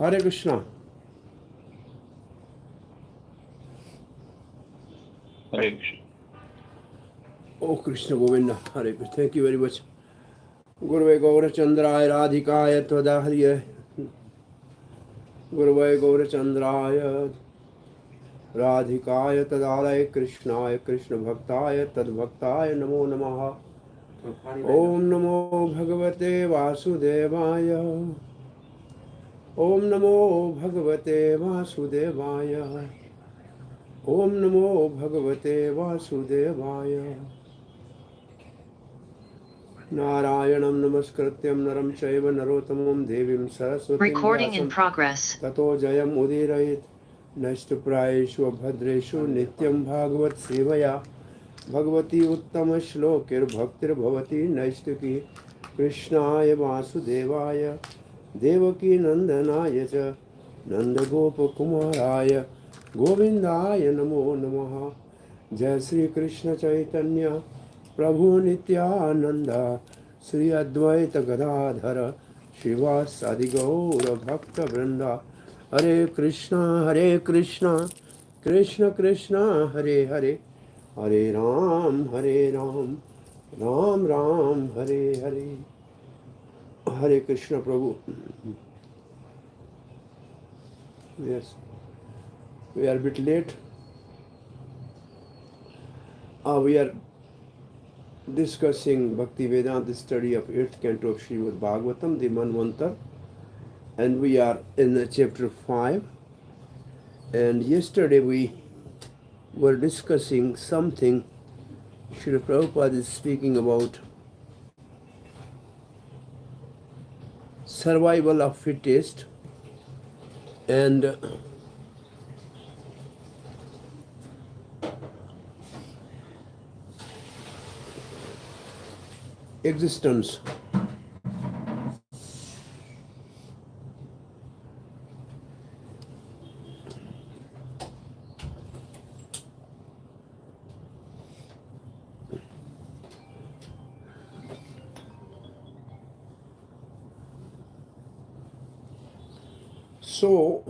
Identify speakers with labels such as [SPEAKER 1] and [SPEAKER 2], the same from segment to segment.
[SPEAKER 1] Hare Krishna.
[SPEAKER 2] Hare Krishna.
[SPEAKER 1] Oh Krishna Govinda, Hare Krishna. Thank you very much. Guruvai Gaurachandraya Radhikaya Tadahriya. Guruvai Gaurachandraya Radhikaya Tadalaya Krishnaya Krishna Bhaktaya Tadbhaktaya Namo Namaha. Om Namo Bhagavate Vasudevaya. Om Namo Bhagavate Vasudevaya. Om Namo Bhagavate Vasudevaya. Narayanam Namaskrityam Naram Chaiva Narottamam Devim Saraswatim
[SPEAKER 3] Recording in
[SPEAKER 1] Vyasam
[SPEAKER 3] progress.
[SPEAKER 1] Tato Jayam Udirayit Nashtaprayeshu Bhadreshu Nityam Bhagavat Sevaya Bhagavati Uttama Shlokir Bhaktir Bhavati Naistaki Krishnaya Vasudevaya Devaki Nandanaya Cha Nanda Gopa Kumaraya Govindaya Namo Namaha. Jai Sri Krishna Chaitanya Prabhu Nityananda Sri Advaita Gadadhara Shivasadi Gaura Bhakta Vrinda. Hare Krishna Krishna Krishna Hare Hare, Hare Ram Ram Ram Hare Hare. Hare Krishna Prabhu. Yes, we are a bit late. We are discussing Bhakti Vedanta study of 8th canto of Srimad Bhagvatam, the Manvantar, and we are in chapter 5. And yesterday we were discussing something. Srila Prabhupada is speaking about survival of fittest and existence. So,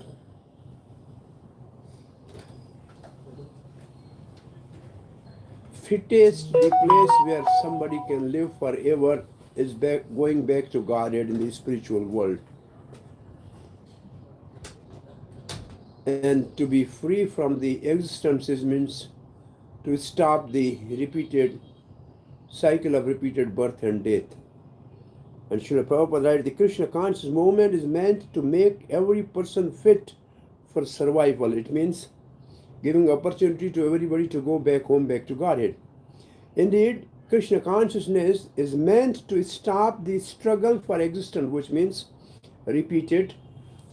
[SPEAKER 1] fittest, the place where somebody can live forever, is going back to Godhead in the spiritual world. And to be free from the existences means to stop the repeated cycle of repeated birth and death. And Srila Prabhupada writes, the Krishna conscious movement is meant to make every person fit for survival. It means giving opportunity to everybody to go back home, back to Godhead. Indeed, Krishna consciousness is meant to stop the struggle for existence, which means repeated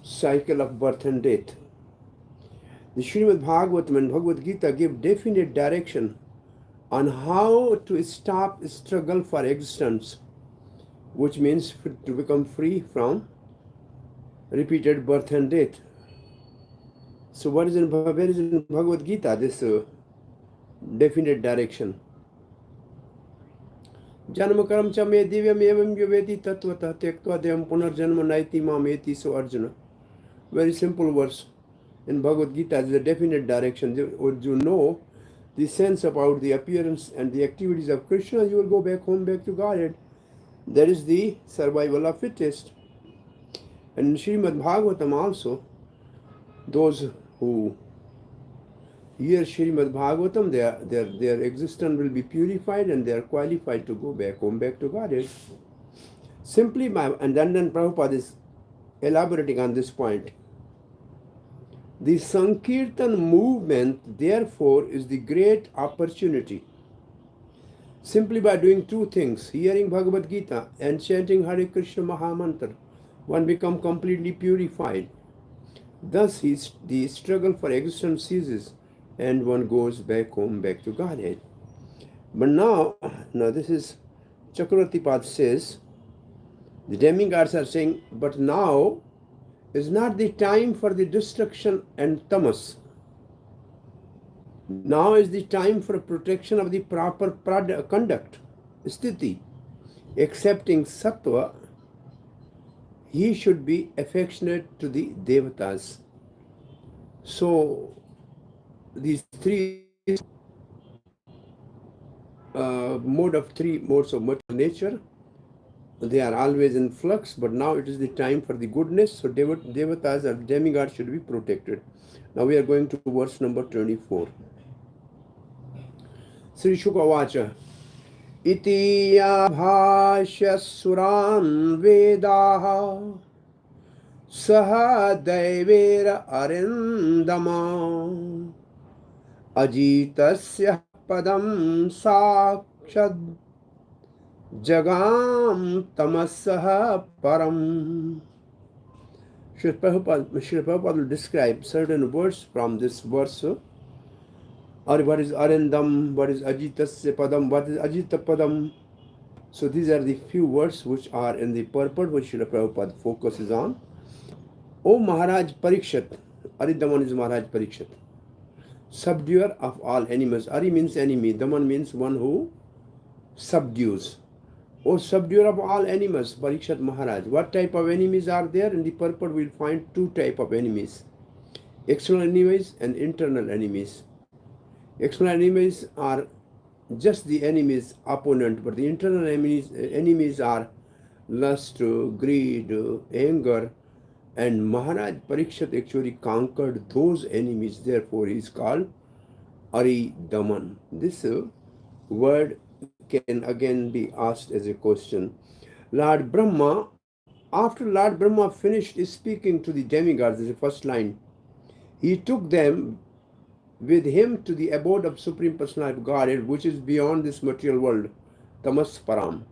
[SPEAKER 1] cycle of birth and death. The Srimad Bhagavatam and Bhagavad Gita give definite direction on how to stop struggle for existence, which means to become free from repeated birth and death. So where is in Bhagavad Gita this definite direction? Janma karam cha me divyam evam yuveti tattvata tektva devam punarjanma naiti mameti. So Arjuna, very simple verse in Bhagavad Gita is a definite direction. Would you know the sense about the appearance and the activities of Krishna, you will go back home, back to Godhead. That is the survival of fittest. And in Srimad Bhagavatam also, those who hear Srimad Bhagavatam, their existence will be purified and they are qualified to go back home, back to Godhead. Simply and then Prabhupada is elaborating on this point. The Sankirtan movement, therefore, is the great opportunity. Simply by doing two things, hearing Bhagavad Gita and chanting Hare Krishna Mahamantra, one becomes completely purified. Thus, the struggle for existence ceases and one goes back home, back to Godhead. But now this is Chakravarti Pad says, the demigods are saying, but now is not the time for the destruction and tamas. Now is the time for protection of the proper conduct, sthiti, accepting sattva he should be affectionate to the devatas. So these three modes of material nature, they are always in flux, but now it is the time for the goodness. So devatas or demigods should be protected. Now we are going to verse number 24. Sri Shukavacha. Iti abhashya suran vedaha saha daivera arindama ajitasya padam sakshad jagam tamasaha param. Srila Prabhupada will describe certain words from this verse. Or what is arindam, what is ajitasya padam, what is ajita padam. So these are the few words which are in the purport which Srila Prabhupada focuses on. O Maharaj Parikshit, Aridaman is Maharaj Parikshit, subduer of all animals. Ari means enemy, Daman means one who subdues. O subduer of all animals, Parikshit Maharaj. What type of enemies are there? In the purport we will find two type of enemies. External enemies and internal enemies. External enemies are just the enemy's opponent, but the internal enemies are lust, greed, anger, and Maharaj Parikshit actually conquered those enemies. Therefore, he is called Ari Daman. This word can again be asked as a question. Lord Brahma, after Lord Brahma finished speaking to the demigods, the first line, he took them with him to the abode of Supreme Personality of Godhead, which is beyond this material world, Tamas Param.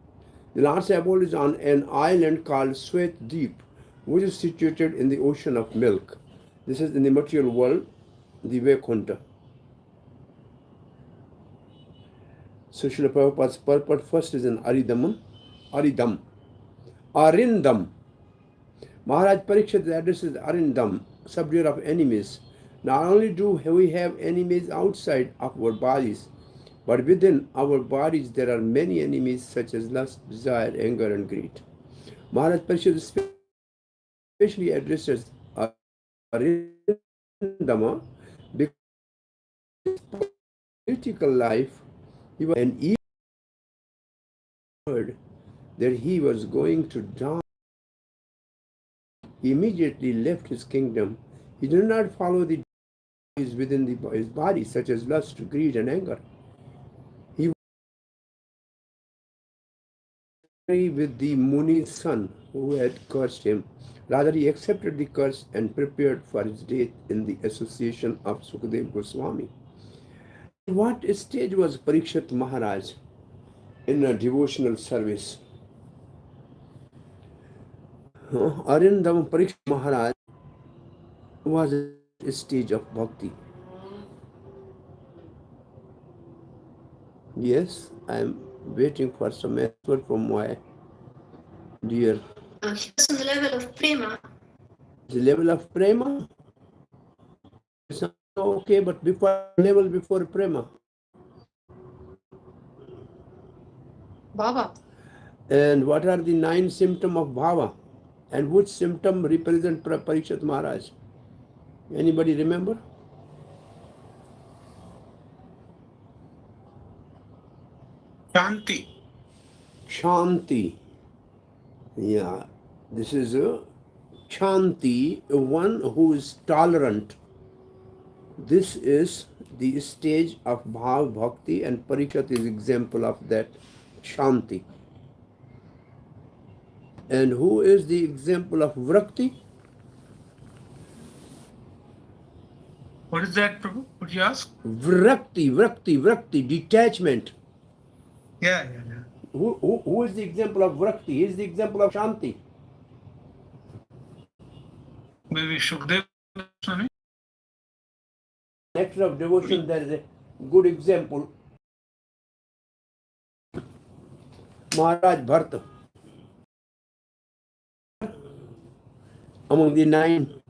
[SPEAKER 1] The last abode is on an island called Swet Deep, which is situated in the ocean of milk. This is in the material world, the Vaikuntha. So Srila Prabhupada's purport first is in Aridam. Arindam. Maharaj Parikshit addresses Arindam, subduer of enemies. Not only do we have enemies outside of our bodies, but within our bodies there are many enemies such as lust, desire, anger, and greed. Maharaj Parikshit especially addresses Arindama because in his political life he was an evil word that he was going to die. He immediately left his kingdom. He did not follow the desires within his body, such as lust, greed, and anger. He was angry with the Muni's son who had cursed him. Rather, he accepted the curse and prepared for his death in the association of Sukadeva Goswami. At what stage was Parikshit Maharaj in a devotional service? Arindam Parikshit Maharaj was at a stage of bhakti. Yes, I am waiting for some answer from my dear.
[SPEAKER 2] He was on the level of prema.
[SPEAKER 1] The level of prema? It's not okay, but level before prema.
[SPEAKER 2] Bhava.
[SPEAKER 1] And what are the 9 symptoms of bhava? And which symptom represent Parikshit Maharaj? Anybody remember?
[SPEAKER 3] Shanti.
[SPEAKER 1] Shanti. Yeah, this is a Shanti, one who is tolerant. This is the stage of Bhav Bhakti, and Parikshit is example of that Shanti. And who is the example of Vrakti?
[SPEAKER 3] What is that, Prabhu? What you ask?
[SPEAKER 1] Vrakti, detachment.
[SPEAKER 3] Yeah.
[SPEAKER 1] Who is the example of Vrakti? He is the example of Shanti.
[SPEAKER 3] Maybe Shukdev Swami.
[SPEAKER 1] Nectar of devotion, there is a good example. Maharaj Bharata. Among the 9.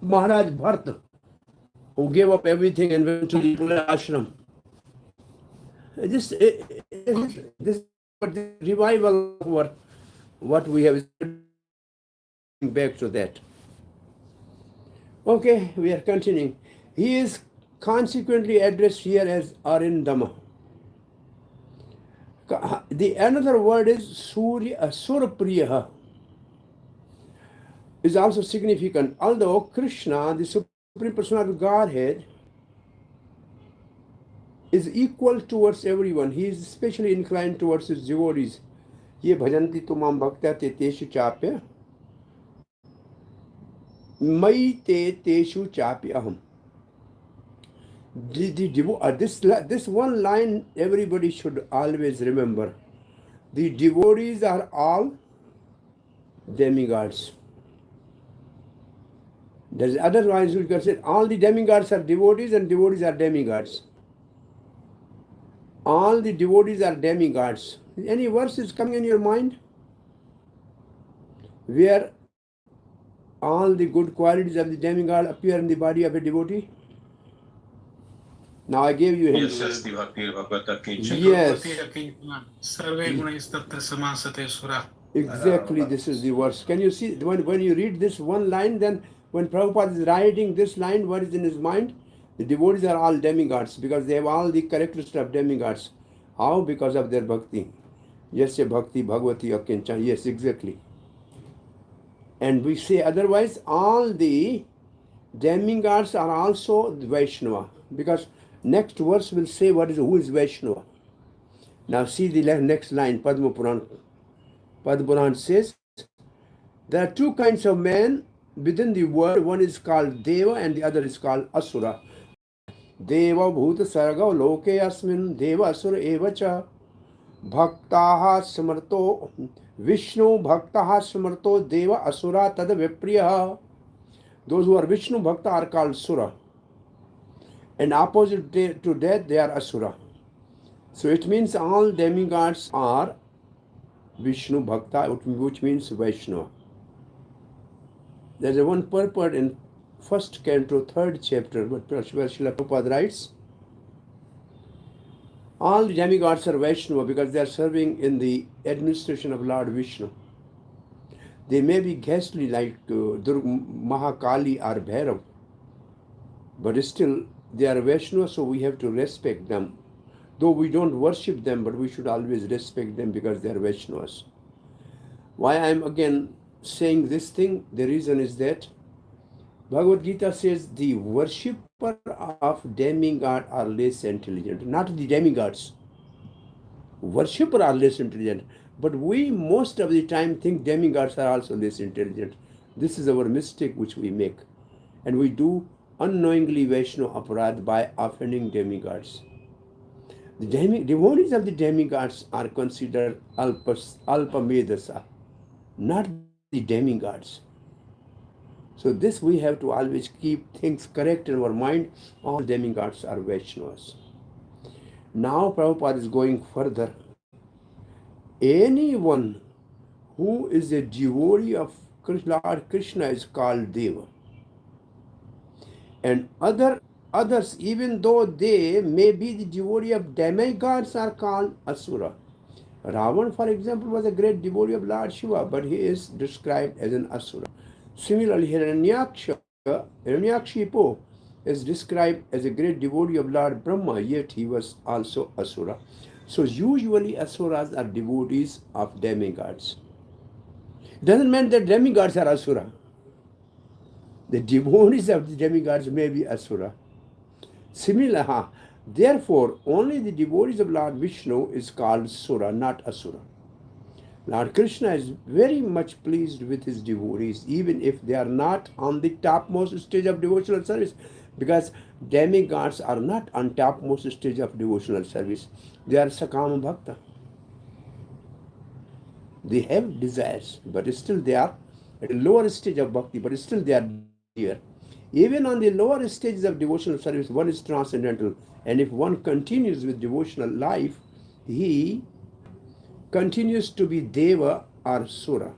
[SPEAKER 1] Maharaj Bharata, who gave up everything and went to the ashram. This revival what we have back to that. Okay, we are continuing. He is consequently addressed here as Arindama. The another word is Surpriya is also significant. Although Krishna, the Supreme Personality of Godhead, is equal towards everyone. He is especially inclined towards his devotees. Ye bhajanti tumam bhakta te teshu chapya mai te teshu chapya aham. This one line everybody should always remember. The devotees are all demigods. There's otherwise you can say all the demigods are devotees and devotees are demigods. All the devotees are demigods. Any verse is coming in your mind where all the good qualities of the demigod appear in the body of a devotee? Now I gave you him.
[SPEAKER 3] Yes.
[SPEAKER 1] Exactly, this is the verse. Can you see when you read this one line, then when Prabhupada is writing this line, what is in his mind? The devotees are all demigods because they have all the characteristics of demigods. How? Because of their bhakti. Yes, bhakti, bhagavati, akincha. Yes, exactly. And we say otherwise, all the demigods are also Vaishnava. Because next verse will say who is Vaishnava. Now see the next line, Padma Puran. Padma Puran says, there are two kinds of men within the world. One is called Deva and the other is called Asura. Deva bhuta sarga loke asmin Deva asura evacha bhaktaha samarto Vishnu bhaktaha samarto Deva asura tada vipriya. Those who are Vishnu bhakta are called Sura. And opposite to that, they are Asura. So it means all demigods are Vishnu bhakta, which means Vaishnava. There is one purport in first canto, third chapter, where Srila Prabhupada writes, all the demigods are Vaishnava because they are serving in the administration of Lord Vishnu. They may be ghastly like Mahakali or Bhairav, but still they are Vaishnava, so we have to respect them. Though we don't worship them, but we should always respect them because they are Vaishnavas. Why I am again saying this thing? The reason is that Bhagavad Gita says the worshipper of demigod are less intelligent, not the demigods. Worshipper are less intelligent, but we most of the time think demigods are also less intelligent. This is our mistake which we make, and we do unknowingly Vaishnava aparad by offending demigods. The devotees of the demigods are considered alpa medasa, not the demigods. So this we have to always keep things correct in our mind. All demigods are Vaishnavas. Now Prabhupada is going further. Anyone who is a devotee of Lord Krishna is called Deva. And others, even though they may be the devotee of demigods, are called Asura. Ravan, for example, was a great devotee of Lord Shiva, but he is described as an Asura. Similarly, Hiranyakshipu is described as a great devotee of Lord Brahma, yet he was also Asura. So usually Asuras are devotees of demigods. Doesn't mean that demigods are Asura. The devotees of the demigods may be Asura. Similarly, therefore, only the devotees of Lord Vishnu is called Sura, not Asura. Lord Krishna is very much pleased with his devotees, even if they are not on the topmost stage of devotional service, because demigods are not on topmost stage of devotional service. They are Sakama Bhakta. They have desires, but still they are at a lower stage of bhakti, but still they are here. Even on the lower stages of devotional service, one is transcendental. And if one continues with devotional life, he continues to be Deva or Sura.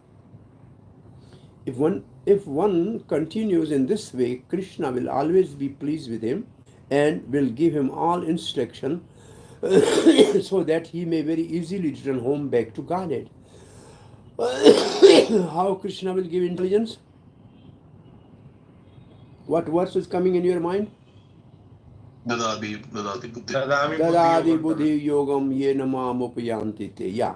[SPEAKER 1] If one continues in this way, Krishna will always be pleased with him and will give him all instruction so that he may very easily return home back to Godhead. How Krishna will give intelligence? What verse is coming in your mind?
[SPEAKER 4] Dadadi buddhi.
[SPEAKER 1] Dadadi buddhi yogam ye namam upayanti te. Yeah,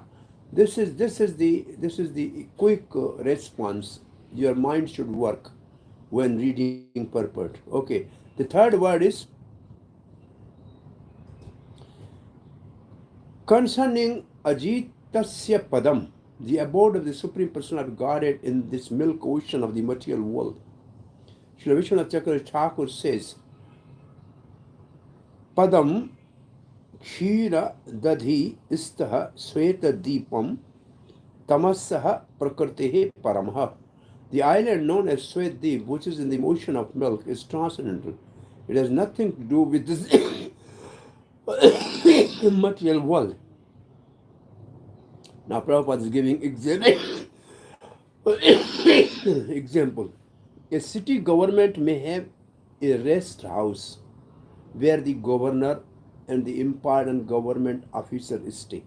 [SPEAKER 1] this is the quick response your mind should work when reading purport. Okay, the third word is concerning ajitasya padam, the abode of the Supreme Personality of Godhead in this milk ocean of the material world. Srila Vishwanath Chakravarti Thakur says, Padam Kshira Dadhi Istaha Sweta Deepam Tamasaha Prakritihi Paramha. The island known as Swetdeep, which is in the ocean of milk, is transcendental. It has nothing to do with this material world. Now Prabhupada is giving example. A city government may have a rest house where the governor and the important government officer stay.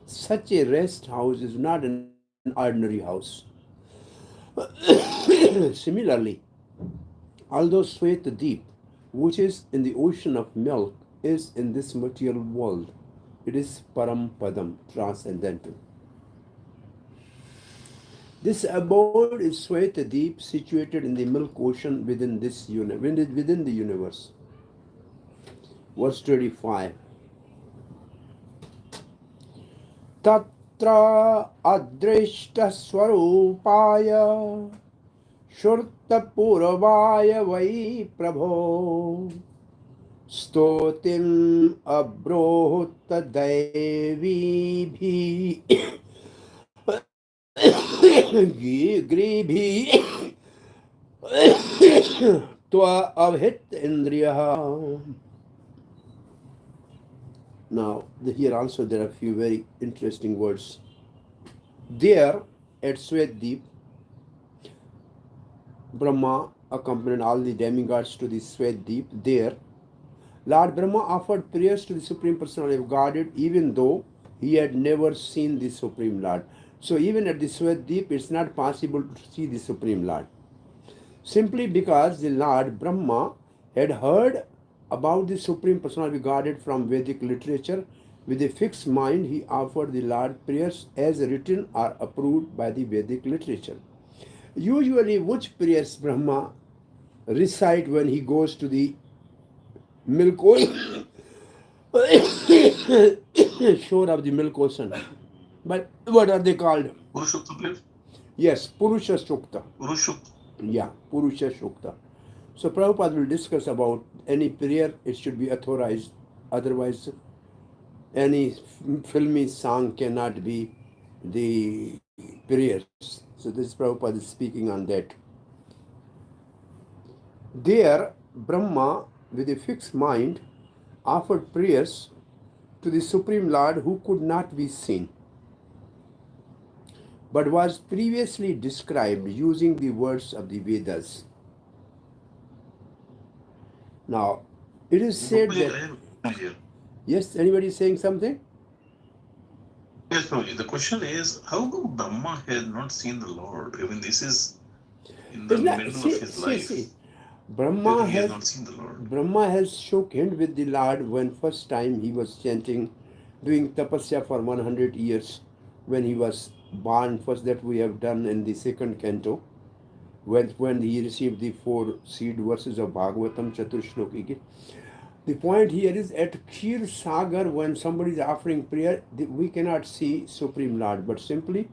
[SPEAKER 1] Such a rest house is not an ordinary house. Similarly, although Sweta which is in the ocean of milk, is in this material world, it is Param Padam, transcendental. This abode is Sweta situated in the milk ocean within the universe. Verse 25. Tatra adrishta swarupaya shurta puravaya vai prabho stotim abrohta devi bhi gribhi tva avhit indriya. Now, here also there are a few very interesting words. There, at Swetdeep, Brahma accompanied all the demigods to the Swetdeep. There, Lord Brahma offered prayers to the Supreme Personality of Godhead, even though he had never seen the Supreme Lord. So even at the Swetdeep, it's not possible to see the Supreme Lord. Simply because the Lord Brahma had heard about the Supreme Personality of Godhead from Vedic literature, with a fixed mind, he offered the Lord prayers as written or approved by the Vedic literature. Usually, which prayers Brahma recite when he goes to the milk ocean, shore of the milk ocean? But what are they called?
[SPEAKER 4] Purushokta prayer?
[SPEAKER 1] Yes, Purusha Sukta.
[SPEAKER 4] Purushokta.
[SPEAKER 1] Yeah, Purusha Sukta. So Prabhupada will discuss about any prayer, it should be authorized. Otherwise, any filmy song cannot be the prayers. So this Prabhupada is speaking on that. There, Brahma, with a fixed mind, offered prayers to the Supreme Lord who could not be seen, but was previously described using the words of the Vedas. Now, it is said that... Yes, anybody saying something?
[SPEAKER 4] Yes, Prabhuji. The question is, how come Brahma had not seen the Lord? I mean, this is in the middle of his life.
[SPEAKER 1] Brahma
[SPEAKER 4] has not seen the Lord.
[SPEAKER 1] Brahma has shook hands with the Lord when first time he was chanting, doing tapasya for 100 years when he was born. First that we have done in the second canto, when he received the 4 seed verses of Bhagvatam Chaturshloki. The point here is at Kshir Sagar, when somebody is offering prayer, we cannot see Supreme Lord, but simply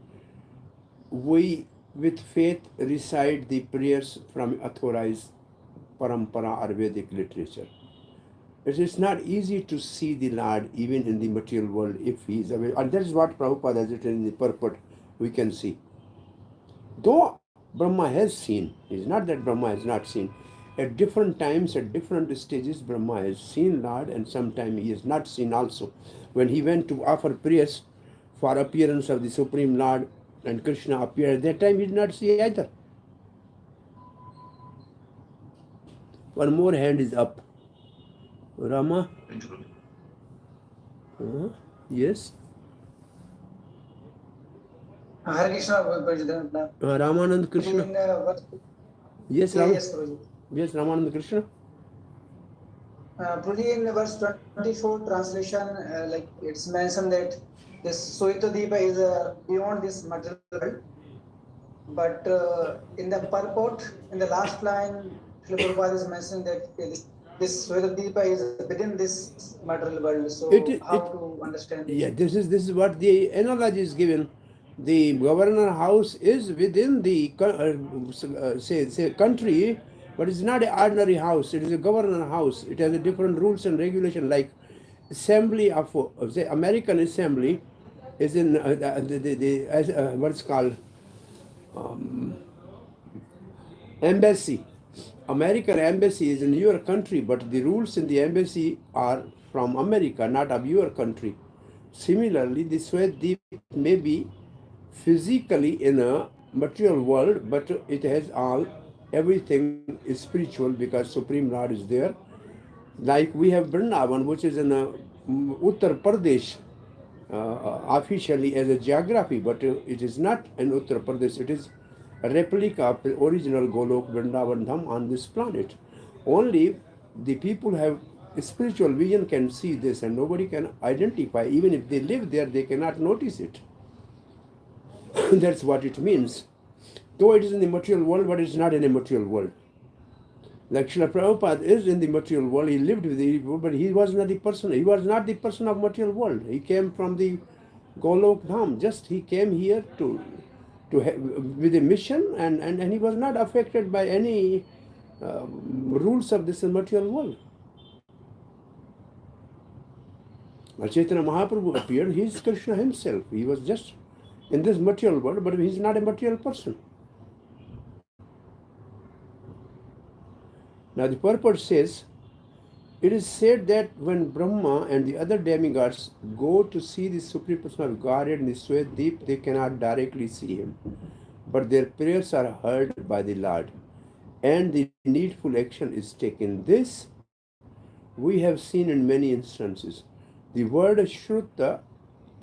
[SPEAKER 1] we with faith recite the prayers from authorized parampara or Vedic literature. It is not easy to see the Lord even in the material world if he is away. And that is what Prabhupada has written in the purport, we can see. Though Brahma has seen, it is not that Brahma has not seen. At different times, at different stages, Brahma has seen Lord, and sometimes he has not seen also. When he went to offer prayers for appearance of the Supreme Lord and Krishna appeared, at that time he did not see either. One more hand is up. Rama? Yes.
[SPEAKER 5] Hare Krishna, Guruji.
[SPEAKER 1] Ramanand Krishna. Yes,
[SPEAKER 5] Yes, Guruji.
[SPEAKER 1] Yes, Ramanand Krishna.
[SPEAKER 5] Guruji, in verse 24 translation, like it's mentioned that this Soita Deepa is beyond this material world. But in the purport, in the last line, Srila Prabhupada is mentioning that this Soita Deepa is within this material world. So how to understand it?
[SPEAKER 1] Yeah, this is what the analogy is given. The governor house is within the say country, but it's not an ordinary house. It is a governor house. It has a different rules and regulation. Like assembly of say American assembly is in what's called embassy. American embassy is in your country, but the rules in the embassy are from America, not of your country. Similarly, the Swaddeep may be physically in a material world, but it has everything is spiritual because Supreme Lord is there. Like we have Vrindavan, which is in Uttar Pradesh, officially as a geography, but it is not in Uttar Pradesh. It is a replica of the original Golok Vrindavan Dham on this planet. Only the people have spiritual vision can see this, and nobody can identify. Even if they live there, they cannot notice it. That's what it means. Though it is in the material world, but it's not in a material world. Like Srila Prabhupada is in the material world, he lived with the people, but he was not the person. He was not the person of material world. He came from the Golok Dham. Just he came here with a mission, and he was not affected by any rules of this material world. When Chaitanya Mahaprabhu appeared, he is Krishna himself. He was just in this material world, but he is not a material person. Now the purport says, it is said that when Brahma and the other demigods go to see the Supreme Person of Godhead in the Swaddeep, they cannot directly see him, but their prayers are heard by the Lord, and the needful action is taken. This we have seen in many instances. The word Shruta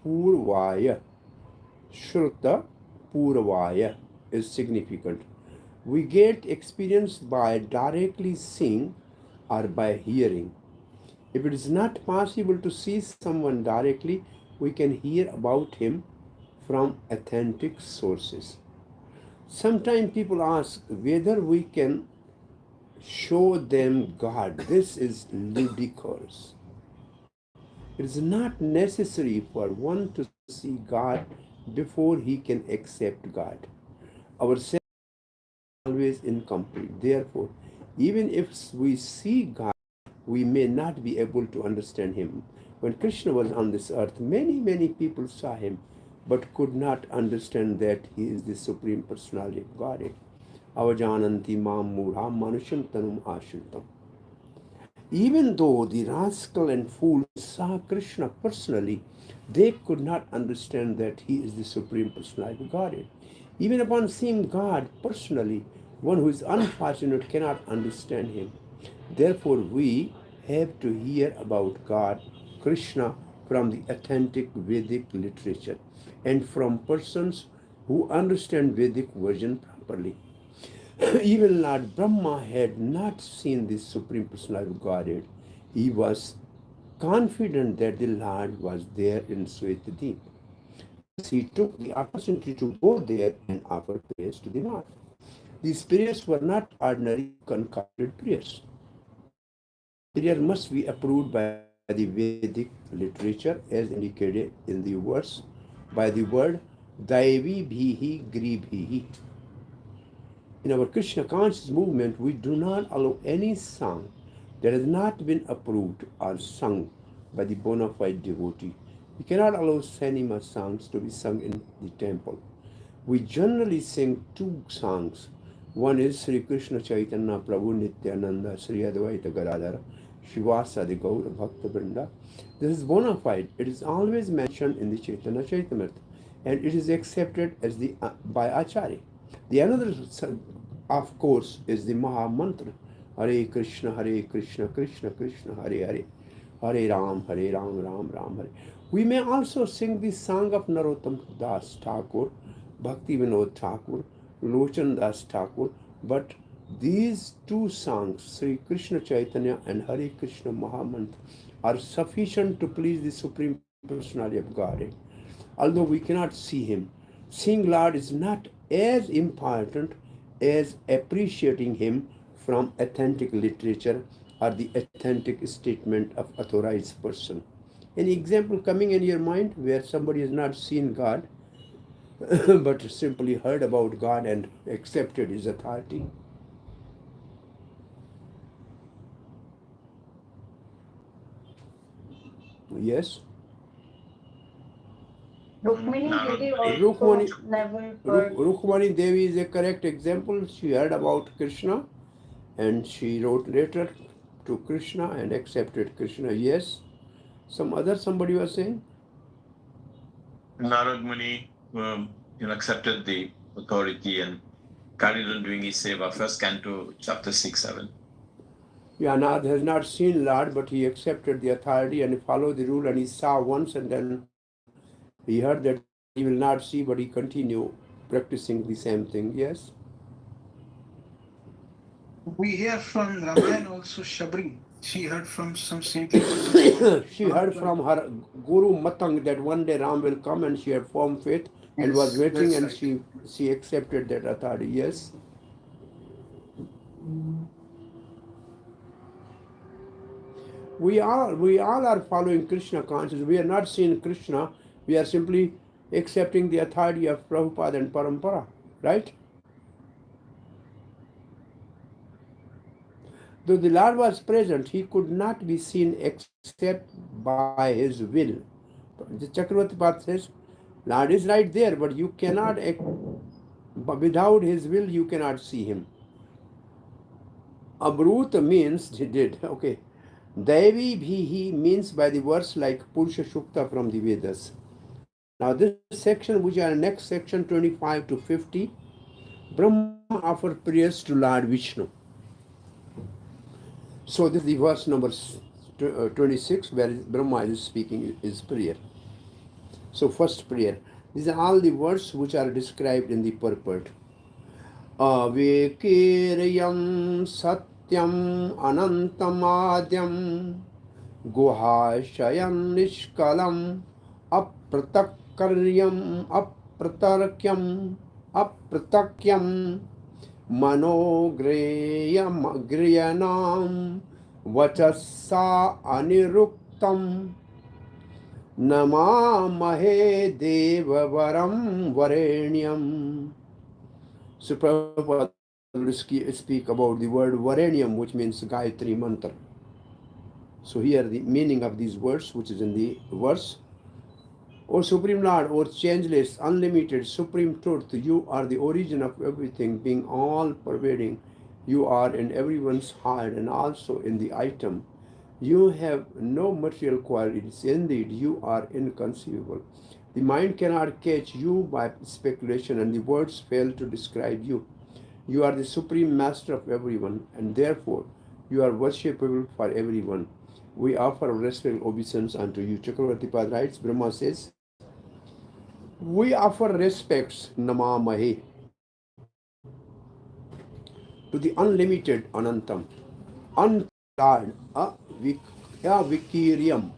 [SPEAKER 1] Purvaya is significant. We get experience by directly seeing or by hearing. If it is not possible to see someone directly, we can hear about him from authentic sources. Sometimes people ask whether we can show them God. This is ludicrous. It is not necessary for one to see God before he can accept God. Our sense is always incomplete. Therefore, even if we see God, we may not be able to understand him. When Krishna was on this earth, many people saw him, but could not understand that he is the Supreme Personality of Godhead. Avajananti mam mudha manusham tanum ashritam. Even though the rascal and fool saw Krishna personally, they could not understand that he is the Supreme Personality of Godhead. Even upon seeing God personally, one who is unfortunate cannot understand him. Therefore, we have to hear about God, Krishna, from the authentic Vedic literature and from persons who understand Vedic version properly. Even Lord Brahma had not seen the Supreme Personality of Godhead. He was confident that the Lord was there in Svetadip. He took the opportunity to go there and offer prayers to the Lord. These prayers were not ordinary concocted prayers. Prayer must be approved by the Vedic literature as indicated in the verse by the word Daivi Bhihi Gribhihi. In our Krishna conscious movement, we do not allow any song that has not been approved or sung by the bona fide devotee. We cannot allow cinema songs to be sung in the temple. We generally sing two songs. One is Sri Krishna Chaitanya Prabhu Nityananda Sri Advaita Gadadhara Shivasadi Gaura Bhakta Vrinda. This is bona fide. It is always mentioned in the Chaitanya Charitamrita, and it is accepted as by Acharya. The another, of course, is the Maha Mantra, Hare Krishna, Krishna Krishna, Hare Hare. Hare Ram, Ram Ram, Hare. We may also sing the song of Narottam Das Thakur, Bhakti Vinod Thakur, Lochan Das Thakur, but these two songs, Sri Krishna Chaitanya and Hare Krishna Mahamantra, are sufficient to please the Supreme Personality of Godhead. Although we cannot see Him, seeing Lord is not as important as appreciating Him from authentic literature or the authentic statement of authorized person. Any example coming in your mind where somebody has not seen God but simply heard about God and accepted His authority? Yes?
[SPEAKER 6] Rukmini Devi also
[SPEAKER 1] Rukmani,
[SPEAKER 6] never heard.
[SPEAKER 1] Rukmani Devi is a correct example. She heard about Krishna and she wrote letter to Krishna and accepted Krishna. Yes? Somebody was saying?
[SPEAKER 7] Narad Muni accepted the authority and carried on doing his seva. First canto, chapter 6, 7.
[SPEAKER 1] Yeah, Nath has not seen Lord, but he accepted the authority and he followed the rule, and he saw once and then he heard that he will not see, but he continued practicing the same thing. Yes?
[SPEAKER 8] We hear from Ramayana also Shabri. She heard from some saintly person.
[SPEAKER 1] She heard from her Guru Matang that one day Ram will come, and she had firm faith and was
[SPEAKER 8] Yes,
[SPEAKER 1] waiting, and
[SPEAKER 8] that's right.
[SPEAKER 1] she accepted that authority. Yes? We all are following Krishna consciousness. We are not seeing Krishna. We are simply accepting the authority of Prabhupada and Parampara. Right? Though the Lord was present, he could not be seen except by his will. The Chakravarti Path says, Lord is right there, but you cannot, without his will, you cannot see him. Adhbhut means he did. Okay. Devi Bhihi means by the verse like Purusha Shukta from the Vedas. Now this section, which are next section 25 to 50, Brahma offered prayers to Lord Vishnu. So this is the verse number 26 where Brahma is speaking his prayer. So first prayer. These are all the words which are described in the purport. Avekiryam satyam anantamadyam guhashayam nishkalam apratakyam manogriyanam vachasa aniruktam namamahe devavaram varenyam. So Prabhupada will speak about the word varenyam, which means Gayatri mantra. So here the meaning of these words, which is in the verse. O Supreme Lord, O changeless, unlimited, supreme truth, you are the origin of everything, being all-pervading. You are in everyone's heart and also in the item. You have no material qualities. Indeed, you are inconceivable. The mind cannot catch you by speculation, and the words fail to describe you. You are the supreme master of everyone, and therefore you are worshipable for everyone. We offer respectful obeisance unto you. Chakravarti Pad writes, Brahma says, we offer respects, namamahe, to the unlimited Anantam, unlord, avikiryam,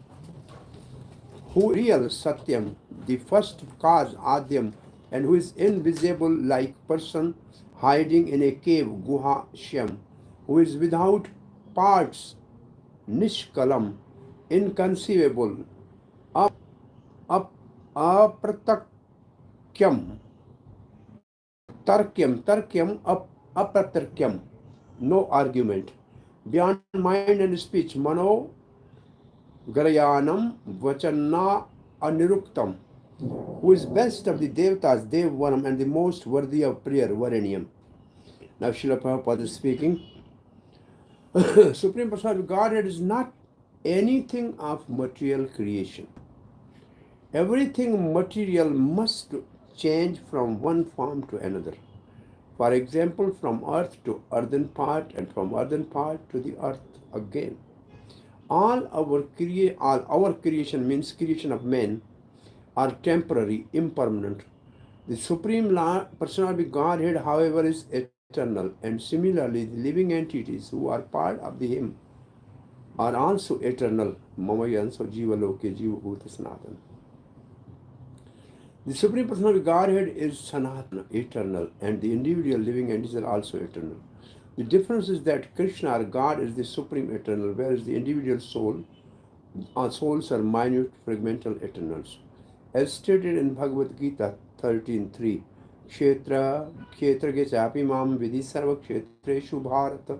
[SPEAKER 1] who real Satyam, the first cause Adhyam, and who is invisible like person hiding in a cave, Guha Shyam, who is without parts, Nishkalam, inconceivable, Apratakyam, Tarkyam, Apratarkyam, no argument, beyond mind and speech, Mano Garayanam Vachanna Aniruktam, who is best of the Devatas, Devvaram, and the most worthy of prayer, Varenyam. Now Srila Prabhupada is speaking. Supreme Personality of Godhead is not anything of material creation. Everything material must change from one form to another. For example, from earth to earthen part, and from earthen part to the earth again. All our creation means creation of men are temporary, impermanent. The Supreme Personality Godhead, however, is eternal, and similarly, the living entities who are part of the Him are also eternal. Mamayanso Jiva Loke Jiva Bhuta Sanatana. The Supreme Personality Godhead is Sanatana, eternal, and the individual living entities are also eternal. The difference is that Krishna or God is the Supreme Eternal, whereas the individual souls are minute, fragmental eternals. As stated in Bhagavad Gita 13.3, Kshetra ke chapi mam vidhi sarva kshetreshu bharata.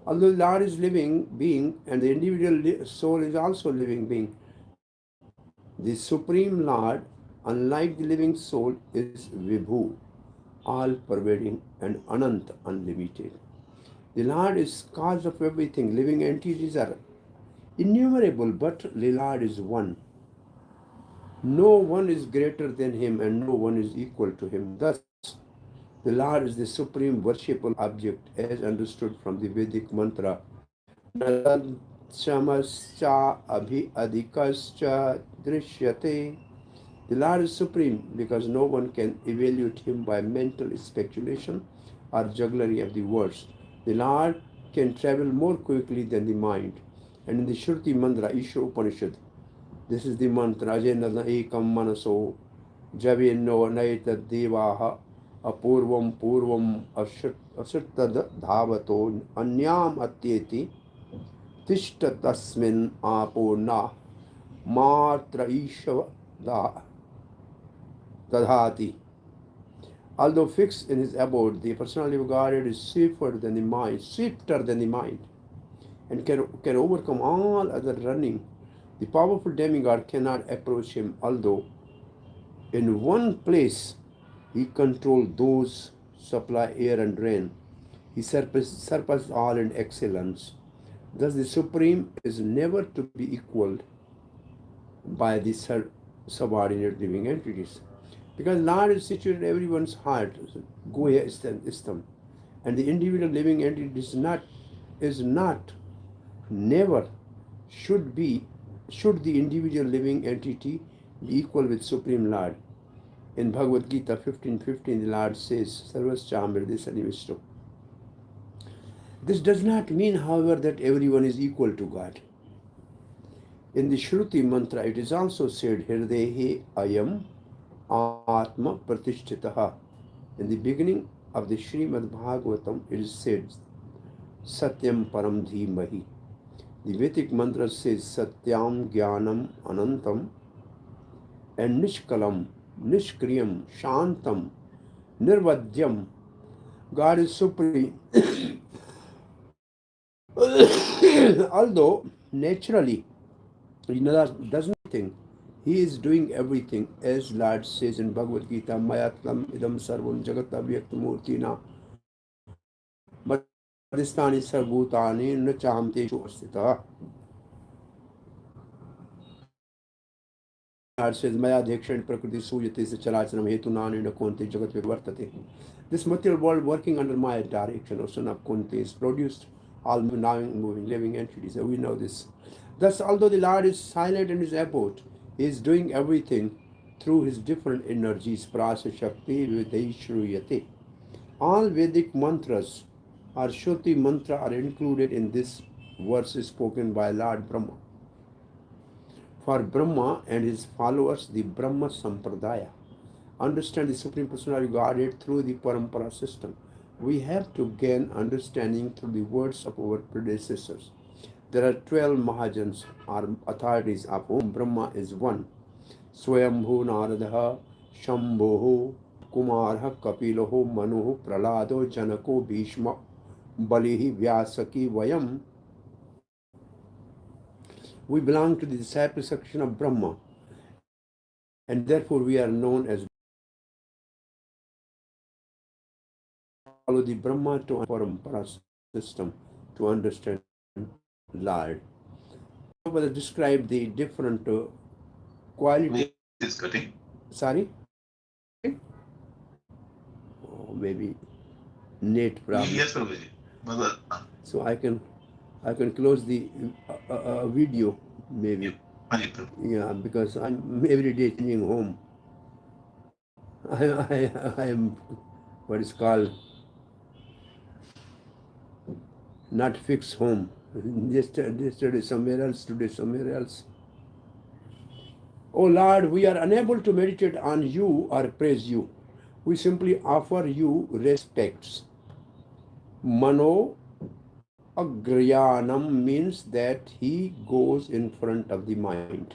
[SPEAKER 1] Although the Lord is living being and the individual soul is also living being, the Supreme Lord, unlike the living soul, is Vibhu, all-pervading and Anant, unlimited. The Lord is cause of everything. Living entities are innumerable, but the Lord is one. No one is greater than Him and no one is equal to Him. Thus, the Lord is the supreme worshipable object as understood from the Vedic mantra Chamascha Abhi Adhikascha Drishyate. The Lord is supreme because no one can evaluate Him by mental speculation or jugglery of the words. The Lord can travel more quickly than the mind. And in the Shruti mantra, Isha Upanishad, this is the mantra, Ajena Ekam Manaso, Javino Naita Devaha, Apurvam Purvam Ashittad Dhavato, Anyam Atyeti, Tishta Tasmin Apurna, Matra Isha Dadhati. Although fixed in his abode, the personality of Godhead is swifter than the mind, and can overcome all other running. The powerful demigod cannot approach him, although in one place he controls those supply air and rain. He surpasses all in excellence. Thus the Supreme is never to be equaled by the subordinate living entities. Because Lord is situated in everyone's heart, gaya istam, and the individual living entity is not, never should the individual living entity be equal with Supreme Lord. In Bhagavad Gita 15:15, the Lord says, Sarvascha. This does not mean, however, that everyone is equal to God. In the Shruti mantra, it is also said, Hirdehe ayam Atma Pratishtitaha. In the beginning of the Srimad Bhagvatam, it is said, Satyam Param Dhimahi. The Vedic mantra says, Satyam Gyanam Anantam and Nishkalam, Nishkriyam, Shantam, Nirvadyam. God is supreme. Although naturally He does nothing, He is doing everything, as Lord says in Bhagavad Gita, Mayatlam idam sarvam jagat avyakt murtina madistani sarvbhutani nachamteshu astita. Lord says, Maya Dekshan Prakriti Suyate Characharam Hetunani Nakonte Jagat Vivartate. This material world working under my direction, or son of Kunti, is produced all moving living entities. We know this. Thus, although the Lord is silent in his abode, he is doing everything through his different energies. Prasa Shakti Videshruyate. All Vedic mantras or Shruti mantra are included in this verse spoken by Lord Brahma. For Brahma and his followers, the Brahma Sampradaya understand the Supreme Personality Godhead through the Parampara system. We have to gain understanding through the words of our predecessors. There are 12 Mahajans or authorities of whom Brahma is one. Swayambhu Naradaha, Shambhoho, Kumarha, Kapiloho, Manuho, Pralado, Janako, Bhishma, Balihi, Vyasaki, Vayam. We belong to the disciple section of Brahma, and therefore we are known as follow the Brahma to Parampara system to understand Lord. However, describe the different quality.
[SPEAKER 4] Is cutting.
[SPEAKER 1] Sorry? Oh, maybe net problem.
[SPEAKER 4] Yes, Prabhuji.
[SPEAKER 1] So I I can close the video, maybe.
[SPEAKER 4] Hari Prabhu.
[SPEAKER 1] Yeah, because I'm every day changing home. I am what is called not fixed home. Yesterday somewhere else, today somewhere else. Oh Lord, we are unable to meditate on you or praise you. We simply offer you respects. Mano agryanam means that he goes in front of the mind.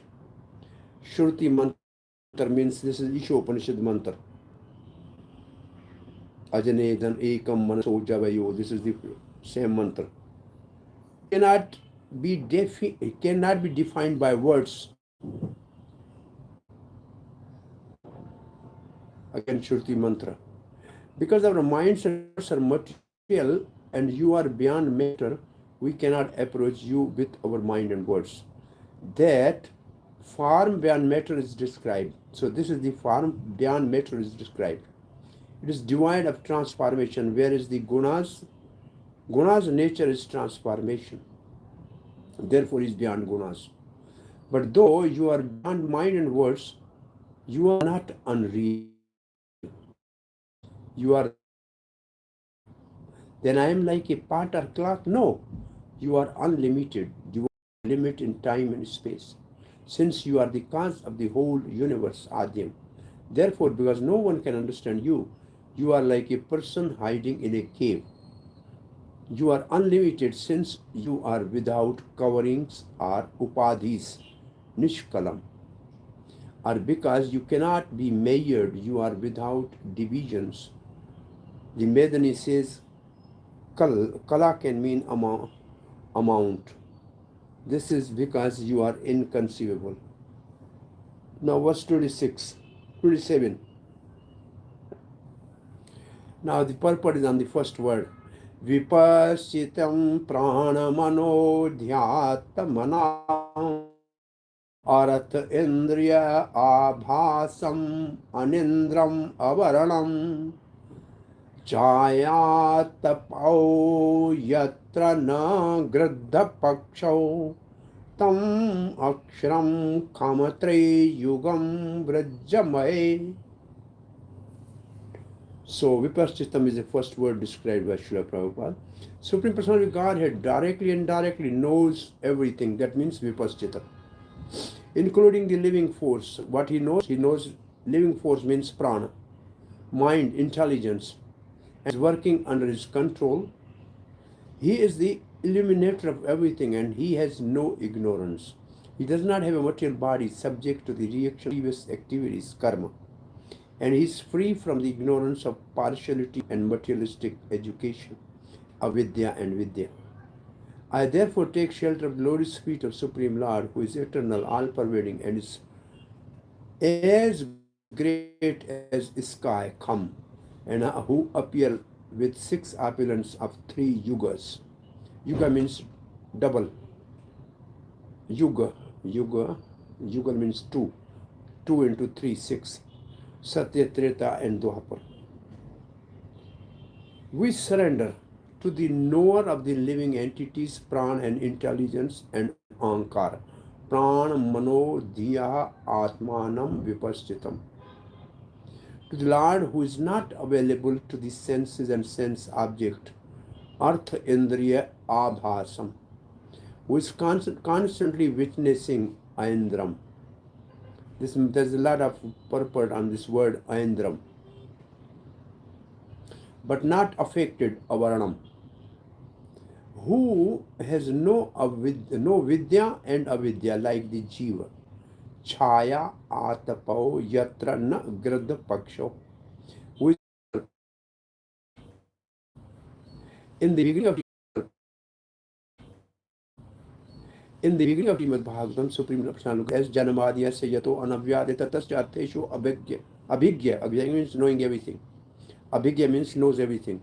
[SPEAKER 1] Shruti mantra means this is Isha Upanishad mantra. Ajanedan ekam manaso javayo. This is the same mantra. It cannot be defined by words. Again, Shruti mantra. Because our minds are material and you are beyond matter, we cannot approach you with our mind and words. That form beyond matter is described. So this is the form beyond matter is described. It is devoid of transformation, whereas the gunas nature is transformation. Therefore is beyond gunas. But though you are beyond mind and words, you are not unreal. You are then I am like a part or clock. No, you are unlimited. You are limit in time and space. Since you are the cause of the whole universe, adhyan. Therefore, because no one can understand you, you are like a person hiding in a cave. You are unlimited since you are without coverings or upadhis, nishkalam. Or because you cannot be measured, you are without divisions. The Medani says, Kala can mean amount. This is because you are inconceivable. Now verse 27. Now the purport is on the first word. Vipaschitam prana mano dhyata mana arat indriya abhasam anindram avaranam gyaan tapau yatra na griddha paksho tam akshram kamatre yugam vrajjamaye. So Vipaschitam is the first word described by Srila Prabhupada. Supreme Personality of Godhead directly and indirectly knows everything. That means Vipaschitam, including the living force. What he knows living force means prana, mind, intelligence, and is working under his control. He is the illuminator of everything and he has no ignorance. He does not have a material body subject to the reaction of previous activities, karma. And he is free from the ignorance of partiality and materialistic education, avidya and vidya. I therefore take shelter of the glorious feet of Supreme Lord, who is eternal, all-pervading, and is as great as sky come, and who appear with 6 opulence of 3 yugas. Yuga means double. Yuga means 2. 2 into 3, 6. Satya, Treta and Dwapar. We surrender to the knower of the living entities, Pran and intelligence and Ankara. Pran, Mano, Dhiya, Atmanam, Vipaschitam. To the Lord who is not available to the senses and sense object, Artha Indriya Abhasam, who is constantly witnessing Aindram. There's a lot of purport on this word Aindram. But not affected avaranam. Who has no vidya and avidya like the jiva. Chaya atapao yatra na gradha paksho. Who is in the beginning of Srimad Bhagvatam, Supreme Personality as Janamadya Sayato Anavyadita Tasyateshu Abhigya. Abhigya means knowing everything. Abhigya means knows everything.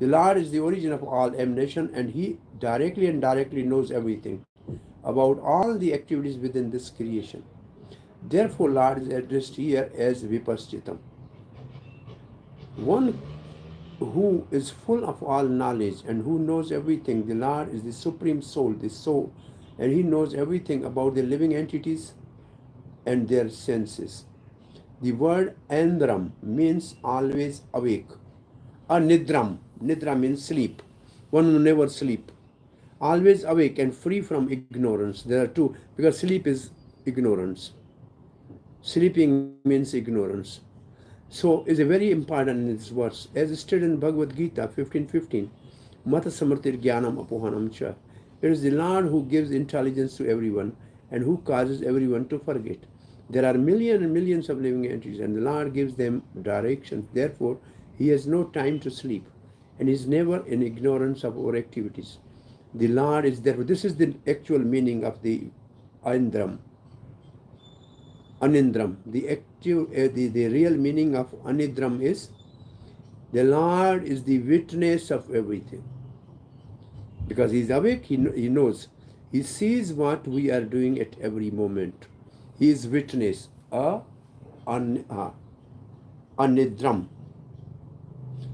[SPEAKER 1] The Lord is the origin of all emanation and he directly and indirectly knows everything about all the activities within this creation. Therefore, Lord is addressed here as Vipaschitam. One who is full of all knowledge and who knows everything. The Lord is the supreme soul, the soul, and he knows everything about the living entities and their senses. The word andram means always awake. Nidram. Nidra means sleep. One who never sleep. Always awake and free from ignorance. There are two, because sleep is ignorance. Sleeping means ignorance. So is a very important in this verse. As stated in Bhagavad Gita 15:15, Mata samartir gyanam apohanam cha. It is the Lord who gives intelligence to everyone and who causes everyone to forget. There are millions and millions of living entities and the Lord gives them direction. Therefore, he has no time to sleep and is never in ignorance of our activities. The Lord is there. This is the actual meaning of the Anindram. Anindram. The real meaning of Anindram is the Lord is the witness of everything. Because he is awake, he knows. He sees what we are doing at every moment. He is witness. Anidram.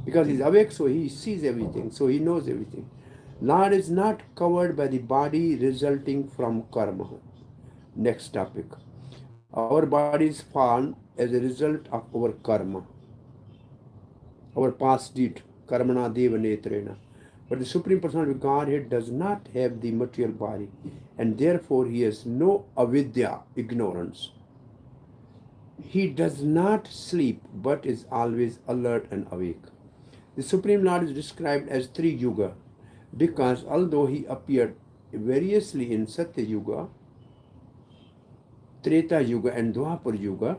[SPEAKER 1] Because he is awake, so he sees everything. So he knows everything. Lord is not covered by the body resulting from karma. Next topic. Our body is formed as a result of our karma, our past deed, karmana deva netrena. But the Supreme Personality of Godhead does not have the material body, and therefore he has no avidya, ignorance. He does not sleep, but is always alert and awake. The Supreme Lord is described as Tri Yuga, because although he appeared variously in Satya Yuga, Treta Yuga and Dwapar Yuga,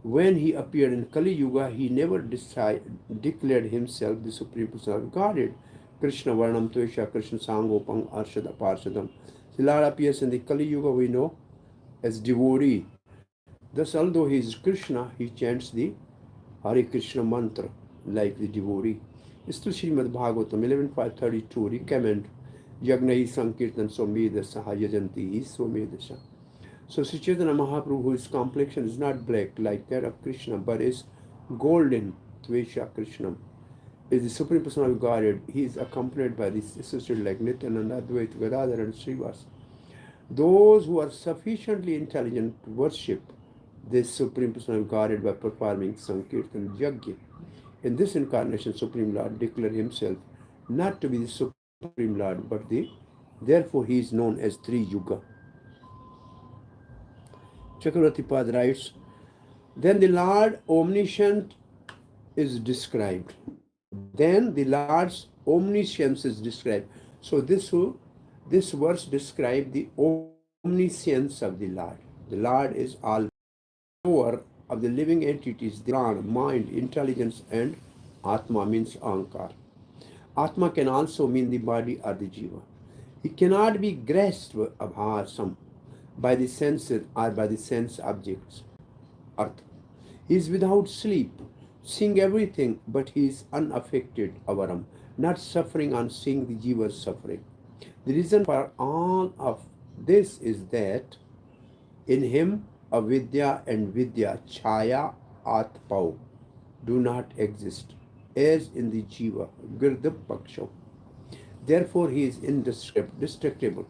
[SPEAKER 1] when he appeared in Kali Yuga, he never declared himself the Supreme Personality of Godhead. Krishna Varnam Tvesha Krishna Sangopang Arshada Parshadam. The Lord appears in the Kali Yuga, we know, as devotee. Thus, although he is Krishna, he chants the Hare Krishna mantra like the devotee. It's to Srimad Bhagvatam 11.532 recommend Yagnahi Sankirtan Somedasa Hayajanti Somedasa. So Sri Chaitanya Mahaprabhu, whose complexion is not black like that of Krishna, but is golden, Tvesha Krishnam, is the Supreme Personality of Godhead. He is accompanied by the sisters like Nityananda, Advaita, Gadadhar, and Srivas. Those who are sufficiently intelligent to worship this Supreme Personality of Godhead by performing Sankirtan Yagya. In this incarnation, Supreme Lord declared himself not to be the Supreme Lord, but therefore he is known as Tri Yuga. Chakravarti Pad writes, then the Lord omniscient is described. Then the Lord's omniscience is described. So this verse describes the omniscience of the Lord. The Lord is all knower of the living entities, the prana, mind, intelligence, and Atma means Ankar. Atma can also mean the body or the jiva. He cannot be grasped abhasam by the senses or by the sense objects. Arth. He is without sleep, seeing everything, but he is unaffected, avaram, not suffering on seeing the jiva's suffering. The reason for all of this is that in him avidya and vidya, chaya, atpau, do not exist, as in the jiva, girdha paksha. Therefore he is indestructible,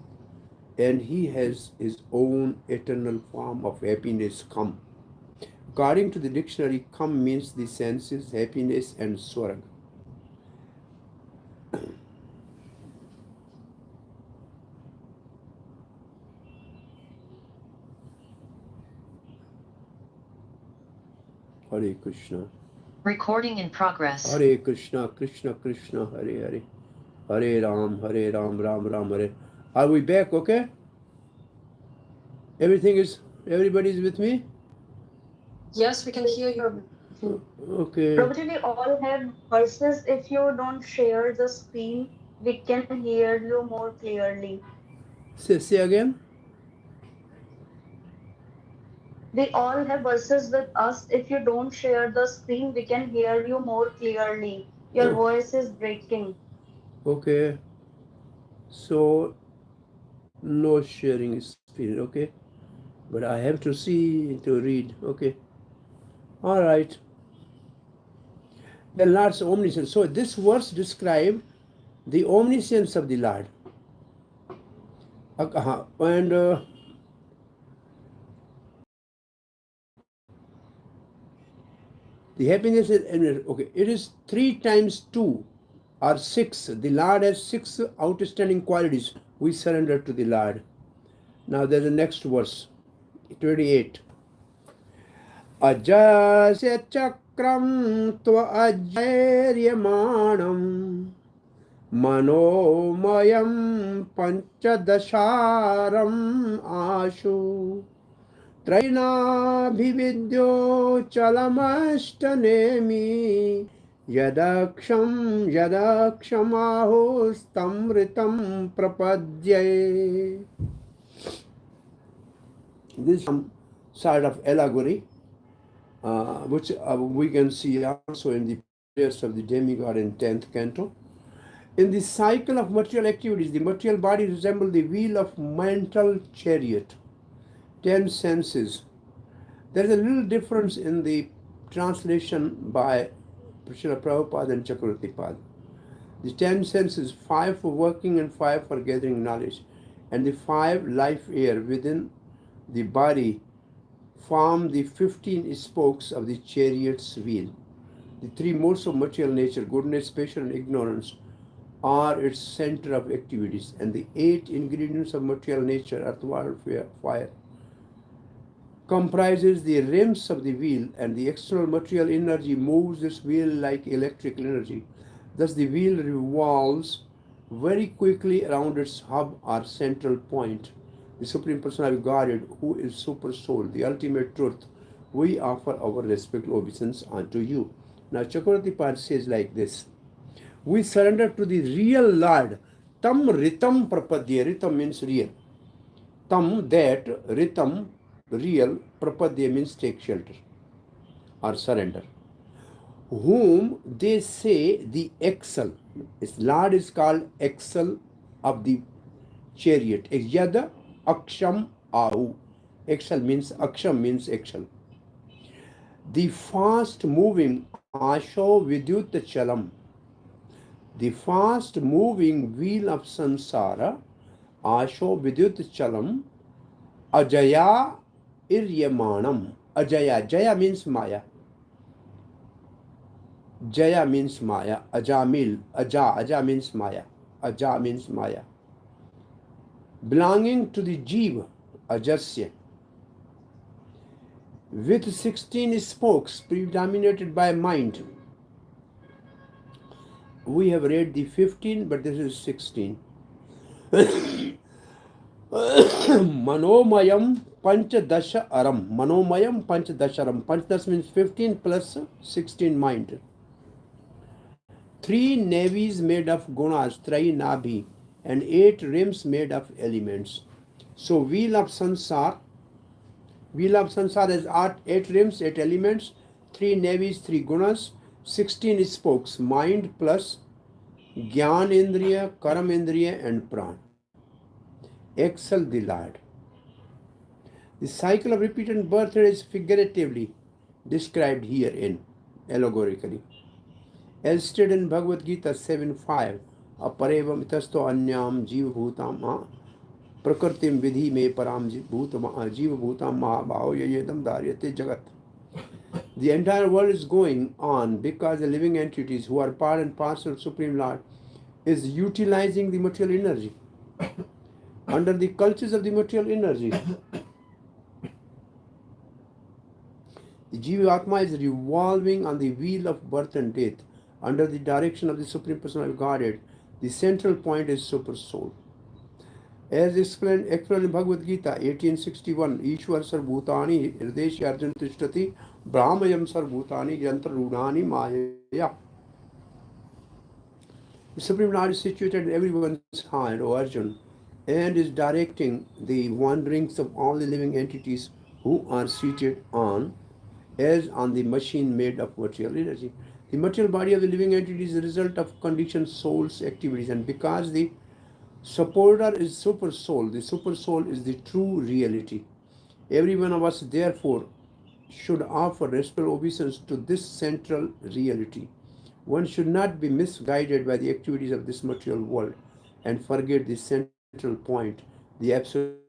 [SPEAKER 1] and he has his own eternal form of happiness, kam. According to the dictionary, kam means the senses, happiness, and swarga. Hare Krishna.
[SPEAKER 9] Recording in progress.
[SPEAKER 1] Hare Krishna, Krishna Krishna, Hare Hare. Hare Ram, Ram Ram, Hare. Are we back, okay? Everybody's with me?
[SPEAKER 2] Yes, we can hear you.
[SPEAKER 1] Okay.
[SPEAKER 6] Probably we all have verses. If you don't share the screen, we can hear you more clearly.
[SPEAKER 1] Say again.
[SPEAKER 6] We all have verses with us. If you don't share the screen, we can hear you more clearly. Your voice is breaking.
[SPEAKER 1] Okay. So, no sharing screen, okay? But I have to see to read, okay? All right. The Lord's omniscience. So this verse described the omniscience of the Lord. And the happiness is, okay, it is 3 times 2 or 6. The Lord has 6 outstanding qualities. We surrender to the Lord. Now there's the next verse, 28. Ajasya chakram tva ajayaryamanam manomayam panchadasharam ashu trainabhividyo chalamashtanemi yadakshamahostamritam prapadye. This is some sort of allegory, which we can see also in the prayers of the demigod in 10th canto. In the cycle of material activities, the material body resembles the wheel of mental chariot, 10 senses. There is a little difference in the translation by Srila Prabhupada and Chakravarti. The 10 senses, 5 for working and 5 for gathering knowledge, and the 5 life air within the body form the 15 spokes of the chariot's wheel. The 3 modes of material nature, goodness, passion, and ignorance, are its center of activities, and the 8 ingredients of material nature, earth, water, fire, comprises the rims of the wheel, and the external material energy moves this wheel like electrical energy. Thus the wheel revolves very quickly around its hub or central point, the Supreme Personality of Godhead, who is Super Soul, the ultimate truth. We offer our respectful obeisance unto you. Now Chakravarti Pad says like this: we surrender to the real Lord. Tam ritam prapadya. Ritam means real. Tam, that, ritam, real, prapadya means take shelter or surrender. Whom they say the axle. His Lord is called axle of the chariot. Yada aksham ahu. Axle means, aksham means axle. The fast moving asho vidyut chalam. The fast moving wheel of samsara, asho vidyut chalam, ajaya iryamanam. Ajaya, jaya means maya. Jaya means maya. Ajamil, aja means maya. Aja means maya. Belonging to the jiva, ajasya, with 16 spokes predominated by mind. We have read the 15, but this is 16. Manomayam panchadasha aram. Manomayam panchadasharam. Panchadash means 15 plus 16 mind. 3 navies made of gunas, trai nabhi, and 8 rims made of elements. So wheel of sansar has 8 rims, 8 elements, 3 navies, 3 gunas, 16 spokes, mind plus gyaan indriya, karam indriya, and pran. Excel the Lord. The cycle of repeated birth is figuratively described herein, allegorically. As stated in Bhagavad Gita 7.5, aparevam itasto anyam jiva bhutam prakritim vidhi me param jiva bhutam mahabhao yayedam dharyate jagat. The entire world is going on because the living entities who are part and parcel of Supreme Lord is utilizing the material energy under the cultures of the material energy. The Jiva Atma is revolving on the wheel of birth and death under the direction of the Supreme Personality of Godhead. The central point is Super Soul. As explained in Bhagavad Gita 1861, Ishwar Sarvabhauma Hrideshi Arjuna Tishtati Brahmayam Sarvabhauma Yantra Rudhani Maya. The Supreme Lord is situated in everyone's heart, O Arjuna, and is directing the wanderings of all the living entities who are seated on, as on the machine made of material energy. The material body of the living entity is the result of conditioned soul's activities, and because the supporter is Super Soul, the Super Soul is the true reality. Every one of us, therefore, should offer respectful obeisance to this central reality. One should not be misguided by the activities of this material world and forget the central point, the absolute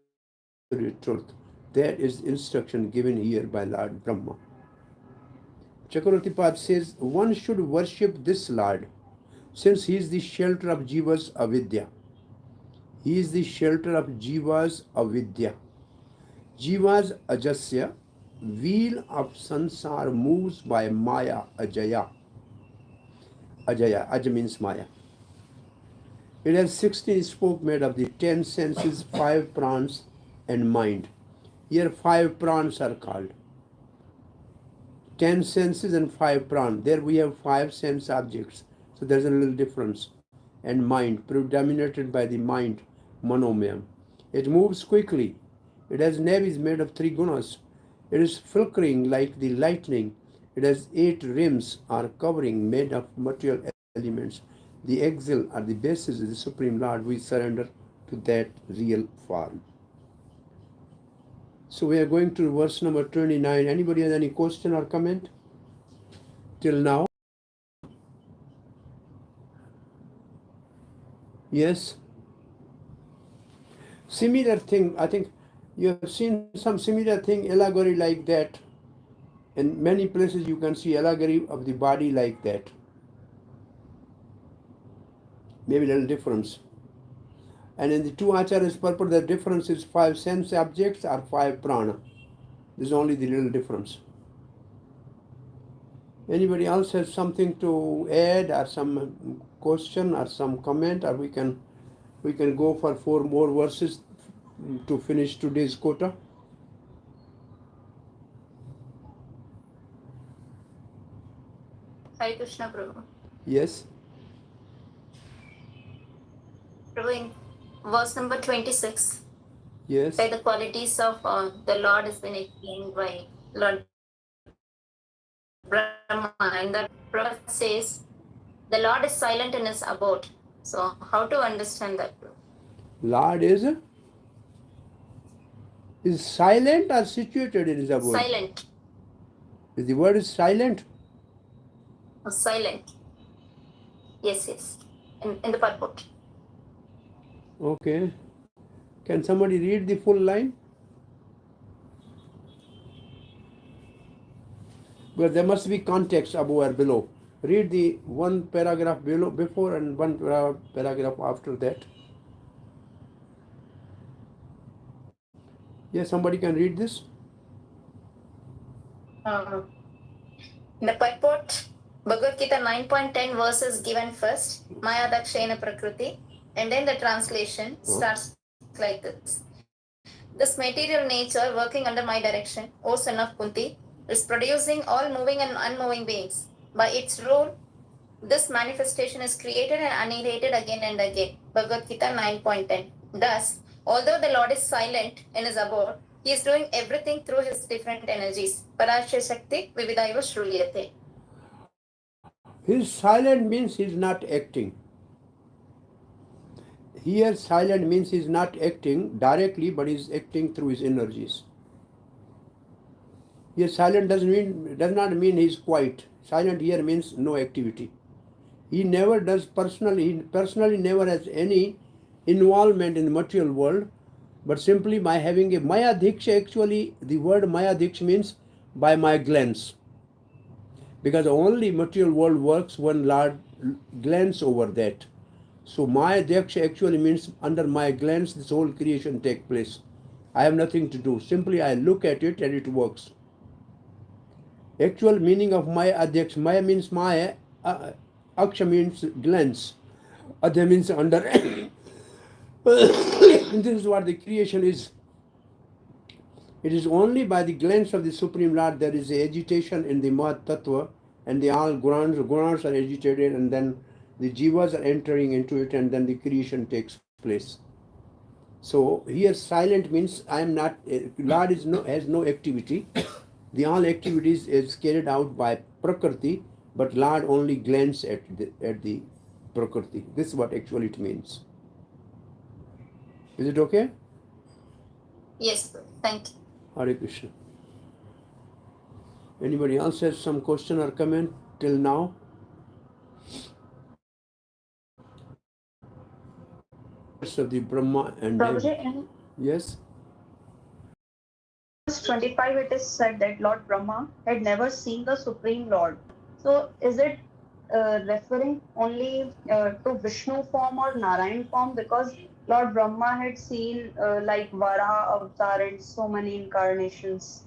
[SPEAKER 1] truth. That is instruction given here by Lord Brahma. Chakravartipad says, one should worship this Lord, since he is the shelter of Jiva's avidya. He is the shelter of Jiva's avidya. Jiva's ajasya, wheel of sansar moves by Maya ajaya. Ajaya, Aj means Maya. It has 16 spokes made of the 10 senses, 5 prans and mind. Here 5 prans are called. 10 senses and 5 prans. There we have 5 sense objects. So there's a little difference. And mind, predominated by the mind, manomayam. It moves quickly. It has navis made of 3 gunas. It is flickering like the lightning. It has 8 rims or covering made of material elements. The axle or the basis of the Supreme Lord. We surrender to that real form. So we are going to verse number 29. Anybody has any question or comment till now? Yes. Similar thing, I think you have seen some similar thing, allegory like that. In many places you can see allegory of the body like that. Maybe a little difference. And in the 2 acharyas purport, the difference is 5 sense objects or 5 prana. This is only the little difference. Anybody else has something to add or some question or some comment, or we can go for 4 more verses to finish today's quota.
[SPEAKER 6] Hare Krishna, Prabhu.
[SPEAKER 1] Yes.
[SPEAKER 6] Prabhu, in verse number 26,
[SPEAKER 1] Yes.
[SPEAKER 6] by the qualities of the Lord has been explained by Lord Brahma, and the Prophet says the Lord is silent in his abode. So how to understand that?
[SPEAKER 1] Lord is silent or situated in his abode?
[SPEAKER 6] Silent.
[SPEAKER 1] The word is silent?
[SPEAKER 6] Silent. Yes. In the purport.
[SPEAKER 1] Okay. Can somebody read the full line? But there must be context above or below. Read the 1 paragraph below, before, and 1 paragraph after that. Yes, somebody can read this?
[SPEAKER 6] In the purport, Bhagavad Gita 9.10 verses given first, Maya Dakshena Prakriti, and then the translation starts like this. This material nature working under my direction, O son of Kunti, is producing all moving and unmoving beings. By its rule, this manifestation is created and annihilated again and again. Bhagavad Gita 9.10. Thus, although the Lord is silent in his abode, he is doing everything through his different energies. Parashya Shakti Vividaiva Shruyate.
[SPEAKER 1] His silent means he is not acting. Here silent means he is not acting directly, but he is acting through his energies. Here silent does not mean he is quiet. Silent here means no activity. He never does personally never has any involvement in the material world, but simply by having a Maya Diksha. Actually, the word Maya Diksha means by my glance. Because only material world works when Lord glance over that. So Maya Diksha actually means under my glance this whole creation takes place. I have nothing to do. Simply I look at it and it works. Actual meaning of Maya Adhyaks. Maya means Maya. Aksha means glance. Adhya means under. This is what the creation is. It is only by the glance of the Supreme Lord there is a agitation in the Mahat Tattva, and the all gunas are agitated, and then the jivas are entering into it, and then the creation takes place. So here silent means I am not. Lord has no activity. The all activities is carried out by Prakriti, but Lord only glance at the Prakriti. This is what actually it means. Is it okay?
[SPEAKER 6] Yes, thank you.
[SPEAKER 1] Hare Krishna. Anybody else has some question or comment till now? verse of the Brahma and
[SPEAKER 10] Prabhuji, in
[SPEAKER 1] yes.
[SPEAKER 10] verse 25 it is said that Lord Brahma had never seen the Supreme Lord. So is it referring only to Vishnu form or Narayan form? Because Lord Brahma had seen like Varaha avatar and so many incarnations.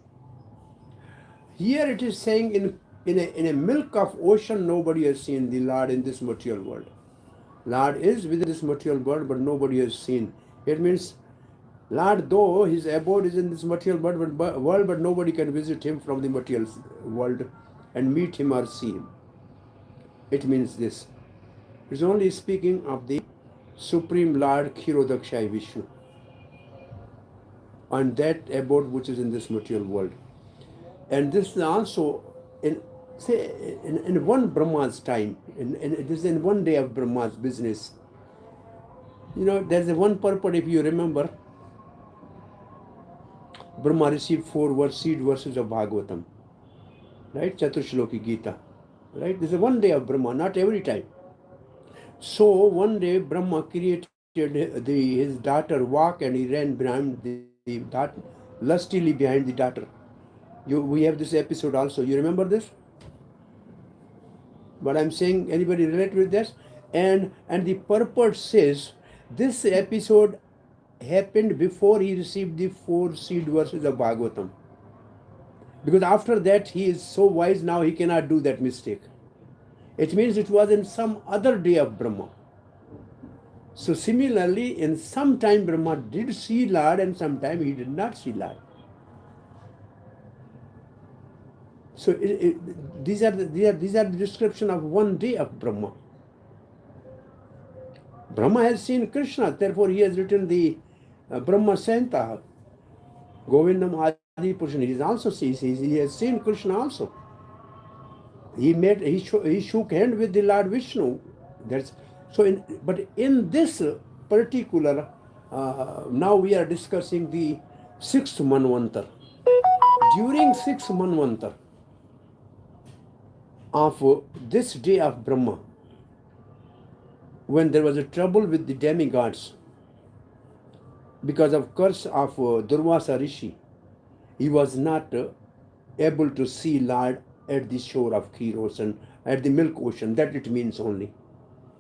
[SPEAKER 1] Here it is saying in a milk of ocean, nobody has seen the Lord in this material world. Lord is within this material world, but nobody has seen. It means Lord, though his abode is in this material world, but nobody can visit him from the material world and meet him or see him. It means this. It's only speaking of the Supreme Lord Kshirodakshai Vishnu and that abode which is in this material world. And this is also in one Brahma's time, it is in one day of Brahma's business. You know, there's a one purport, if you remember, Brahma received 4 seed verses of Bhagvatam, right? Chaturshloki Gita, right? This is one day of Brahma, not every time. So one day Brahma created his daughter walk and he ran behind the daughter, lustily behind the daughter. We have this episode also. You remember this? But I'm saying, anybody relate with this? And the purport says this episode happened before he received the 4 seed verses of Bhagavatam. Because after that he is so wise now he cannot do that mistake. It means it was in some other day of Brahma. So similarly, in some time Brahma did see Lord and sometime he did not see Lord. So these are the description of one day of Brahma. Brahma has seen Krishna, therefore he has written the Brahma Santa, Govindam Adi Purushan. He has seen Krishna also. He shook hand with the Lord Vishnu. But in this particular, now we are discussing the 6th Manvantar. During 6th Manvantar of this day of Brahma, when there was a trouble with the demigods because of curse of Durvasa Rishi, he was not able to see Lord at the shore of Kheer Ocean, at the Milk Ocean. That it means only.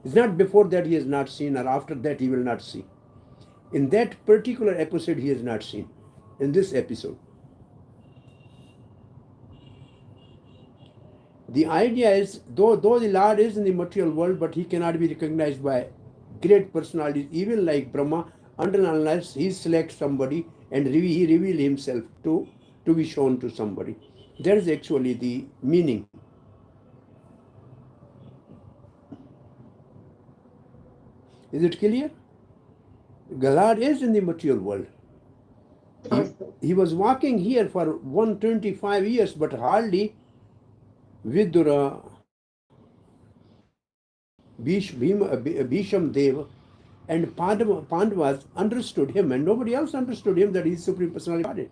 [SPEAKER 1] It's not before that he has not seen or after that he will not see. In that particular episode he has not seen. In this episode. The idea is, though the Lord is in the material world, but he cannot be recognized by great personalities, even like Brahma, unless he selects somebody and he reveals himself to be shown to somebody. That is actually the meaning. Is it clear? The Lord is in the material world. He was walking here for 125 years, but hardly Vidura, Bhisham Dev and Pandavas understood him, and nobody else understood him that he is Supreme Personality.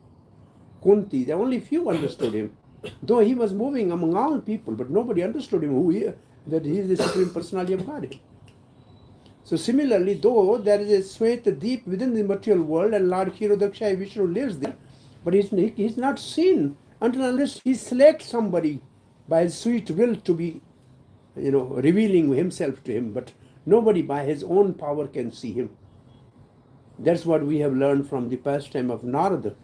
[SPEAKER 1] Kunti, the only few understood him. Though he was moving among all people, but nobody understood him that he is the Supreme Personality of God. So similarly, though there is a Sweta deep within the material world and Lord Kshirodakshai Vishnu lives there, but he's not seen unless he selects somebody by his sweet will to be, revealing himself to him, but nobody by his own power can see him. That's what we have learned from the pastime of Narada,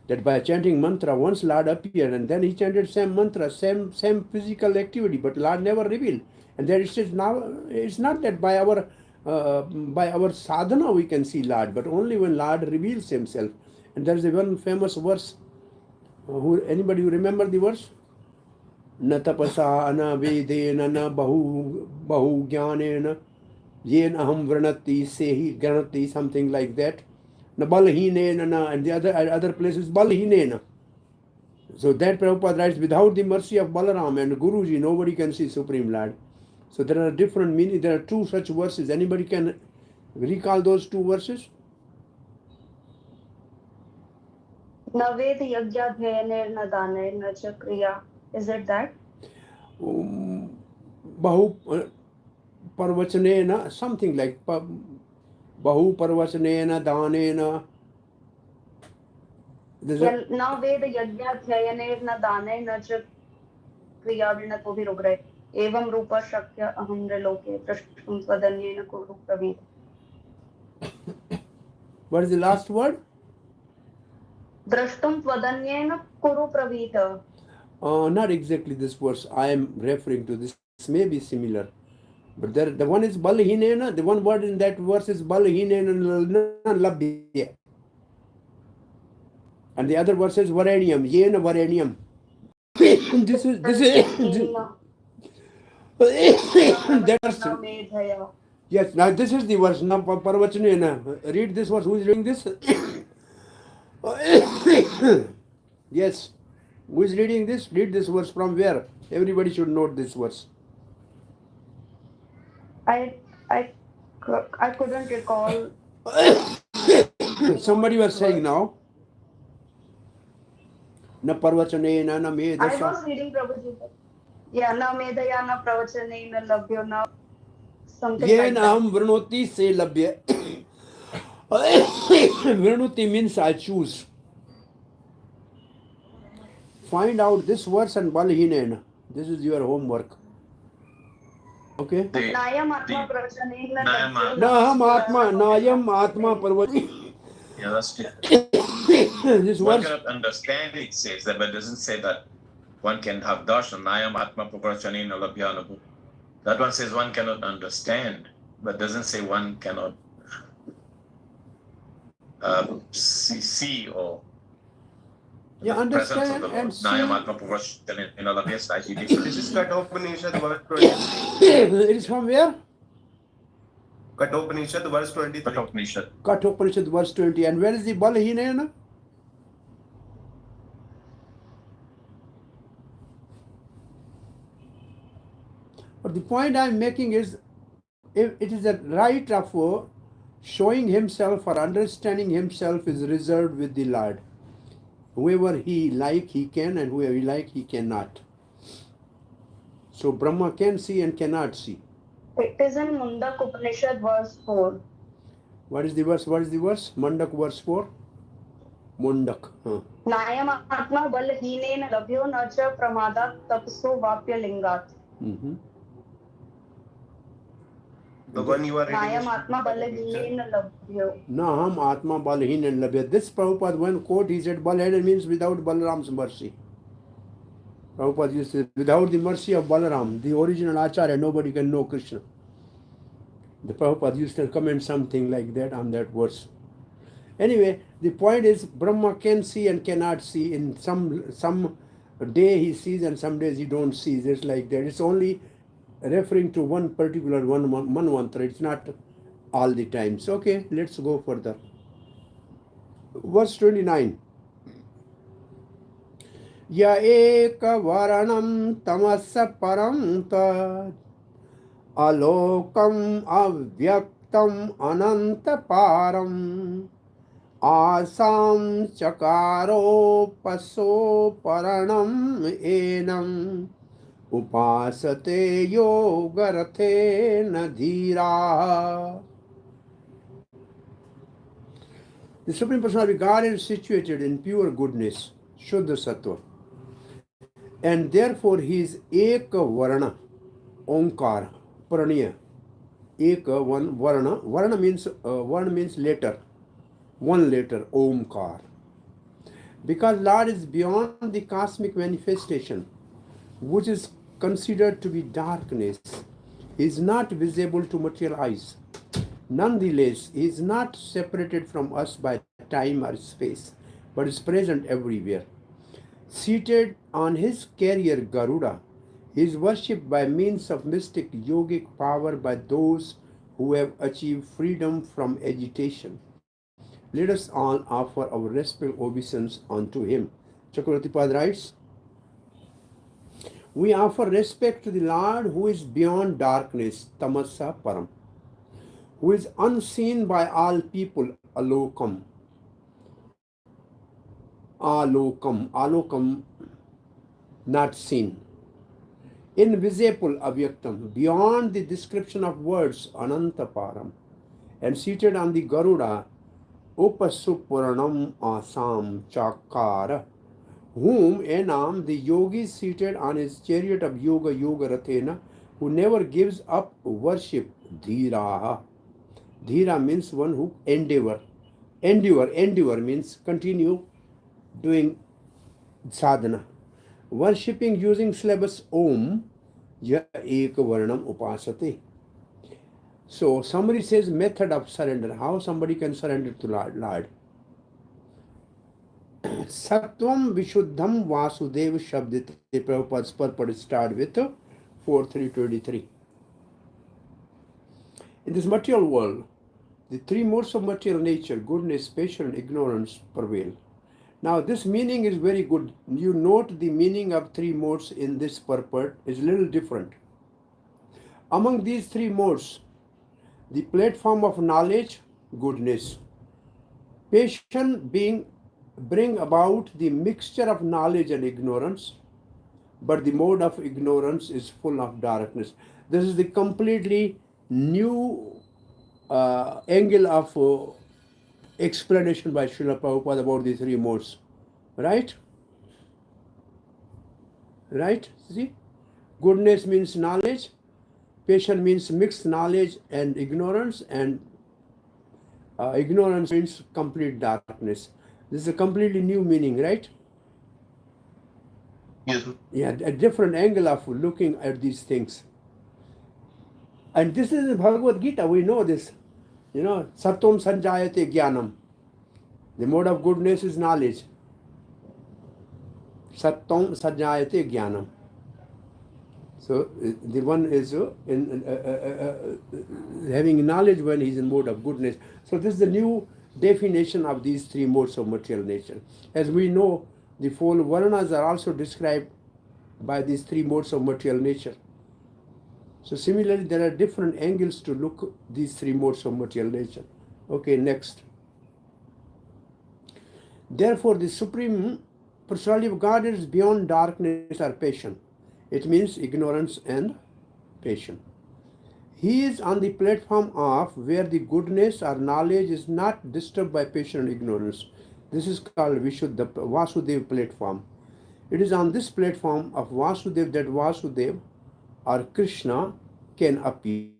[SPEAKER 1] that by chanting mantra, once Lord appeared and then he chanted same mantra, same physical activity, but Lord never revealed. And there it says now, it's not that by our sadhana we can see Lord, but only when Lord reveals himself. And there is a one famous verse. Anybody remember the verse? Na tapasa na vedena na bahu gyanena yen aham vranati sehi granati, something like that. Na balhinena na, and the other places balhinena. So that Prabhupada writes, without the mercy of Balaram and Guruji, nobody can see Supreme Lord. So there are different meanings. There are 2 such verses. Anybody can recall those 2 verses?
[SPEAKER 10] Na ved yajna dhyaner na daner na chakriya. Is it that?
[SPEAKER 1] Bahu parvachanena, something like Bahu parvachanena danena.
[SPEAKER 10] Now ved yajnathyayaner na dane na ch kriya vrinatu bhi ruk rahe. Evam rupa shakya aham loke drashtum tvadanyena kuru pravit.
[SPEAKER 1] What is the last word?
[SPEAKER 10] Drashtum tvadanyena kuru pravita.
[SPEAKER 1] Not exactly this verse I am referring to. This may be similar. But there, the one is balhinena, the one word in that verse is balhinena labhya. And the other verse is varanium, yena varanium. this is that's yes, now this is the verse. Now parvachanena. Read this verse. Who is reading this? Yes. Who is reading this? Read this verse from where? Everybody should note this verse.
[SPEAKER 10] I couldn't recall.
[SPEAKER 1] Somebody was saying now. Na parvachanena na medasa.
[SPEAKER 10] I was reading Prabhuji. Yeah, na medaya na pravachane na labhyo na something like that.
[SPEAKER 1] Yenam vrinoti se labhya. Vrinoti means I choose. Find out this verse and balhinena. This is your homework. Okay?
[SPEAKER 10] Nayam atma pravachane na labhyo.
[SPEAKER 1] Nayam atma parvachanena.
[SPEAKER 7] Yeah, that's true.
[SPEAKER 1] This
[SPEAKER 7] One
[SPEAKER 1] verse.
[SPEAKER 7] cannot understand it, says that, but it doesn't say that one can have darshan, nayam atma paparachanena labhyanabu. That one says one cannot understand, but doesn't say one cannot see or
[SPEAKER 1] Yeah,
[SPEAKER 7] the presence of
[SPEAKER 1] understand
[SPEAKER 7] the Lord.
[SPEAKER 1] and see.
[SPEAKER 7] Nayam atma paparachanena labhya is slightly different.
[SPEAKER 11] This is Kathopanishad verse 20.
[SPEAKER 1] It is from where?
[SPEAKER 11] Kathopanishad verse 23.
[SPEAKER 1] Kathopanishad verse 20. And where is the balhinena? But the point I am making is, if it is a right of showing himself or understanding himself is reserved with the Lord. Whoever he like, he can, and whoever he like, he cannot. So Brahma can see and cannot see.
[SPEAKER 10] It is in Mundak Upanishad verse 4.
[SPEAKER 1] What is the verse? What is the verse? Mundak verse 4? Mundak.
[SPEAKER 10] Nayam atma balhinena labhyo nacha pramada tapso vapya lingat.
[SPEAKER 11] The one you are reading
[SPEAKER 10] Nayam
[SPEAKER 11] is
[SPEAKER 10] atma balhinena labhyo.
[SPEAKER 1] Naham Atma Balhin and Labhya. This Prabhupada, one quote, he said, Balhin means without Balaram's mercy. Prabhupada used to say, without the mercy of Balaram, the original Acharya, nobody can know Krishna. The Prabhupada used to comment something like that on that verse. Anyway, the point is, Brahma can see and cannot see. In some day he sees and some days he don't see. Just like that. It's only referring to one particular one mantra. It's not all the times. Okay, let's go further. Verse 29. Ya eka varanam tamasa param alokam avyaktam ananta param asam chakaro paso paranam enam upasate yogarathe nadhira. The Supreme Personality of Godhead is situated in pure goodness, Shuddha Sattva. And therefore he is Eka Varana, Omkar, Praniya. Eka, one, Varana. Varana means letter. One letter, Omkar. Because Lord is beyond the cosmic manifestation, which is considered to be darkness, he is not visible to material eyes. Nonetheless, he is not separated from us by time or space, but is present everywhere. Seated on his carrier Garuda, he is worshipped by means of mystic yogic power by those who have achieved freedom from agitation. Let us all offer our respectful obeisance unto him. Chakravarti Pad writes, we offer respect to the Lord who is beyond darkness, Tamasa Param, who is unseen by all people, Alokam. Alokam, not seen. Invisible, Avyaktam, beyond the description of words, Ananta Param. and seated on the Garuda, Upasupurnam Asam Chakara, whom Enam, the yogi seated on his chariot of Yoga Rathena, who never gives up worship, Dhiraha. Dhira means one who endure means continue doing sadhana. Worshipping using syllabus Om, Ya Ek Varnam Upasate. So somebody says method of surrender, how somebody can surrender to Lord. Sattvam Vishuddham Vasudev Shabdite. Prabhupada's purport start with 4.3.23. In this material world, the three modes of material nature, goodness, passion, and ignorance prevail. Now this meaning is very good. You note the meaning of three modes in this purport is a little different. Among these three modes, the platform of knowledge, goodness, passion bring about the mixture of knowledge and ignorance, but the mode of ignorance is full of darkness. This is the completely new angle of explanation by Srila Prabhupada about the three modes. Right? Right? See? Goodness means knowledge, passion means mixed knowledge and ignorance, and ignorance means complete darkness. This is a completely new meaning, right?
[SPEAKER 4] Yes.
[SPEAKER 1] Yeah, a different angle of looking at these things. And this is in Bhagavad Gita, we know this. You know, Sattvam Sanjayate Gyanam. The mode of goodness is knowledge. Sattvam Sanjayate Gyanam. So the one is having knowledge when he's in mode of goodness. So this is the new definition of these three modes of material nature. As we know, the four varnas are also described by these three modes of material nature. So similarly, there are different angles to look these three modes of material nature. Okay, next. Therefore, the Supreme Personality of God is beyond darkness or passion. It means ignorance and passion. He is on the platform of where the goodness or knowledge is not disturbed by passion and ignorance. This is called Vishuddha Vasudev platform. It is on this platform of Vasudev that Vasudev or Krishna can appear.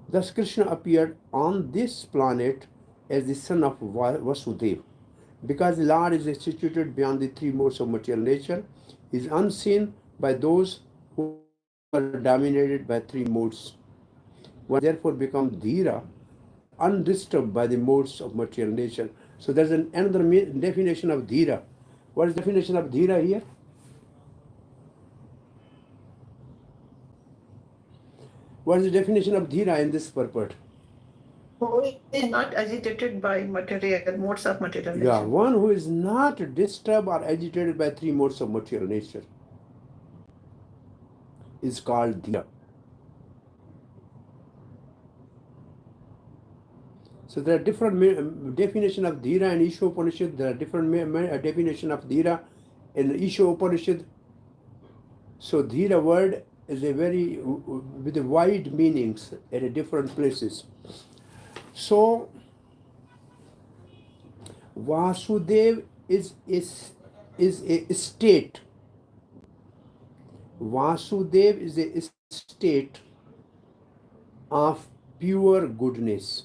[SPEAKER 1] Thus Krishna appeared on this planet as the son of Vasudev. Because the Lord is situated beyond the three modes of material nature, he is unseen by those who are dominated by three modes. One therefore becomes dhira, undisturbed by the modes of material nature. So there's another definition of dhira. What is the definition of dhira here? What is the definition of dhira in this purport?
[SPEAKER 12] Who is not agitated by material modes of material nature.
[SPEAKER 1] Yeah, one who is not disturbed or agitated by three modes of material nature is called dhira. So there are different definition of dhira in Isha Upanishad. There are different definition of dhira in Isha Upanishad. So dhira word is a very with a wide meanings at different places. So Vasudev is a state. Vasudev is a state of pure goodness,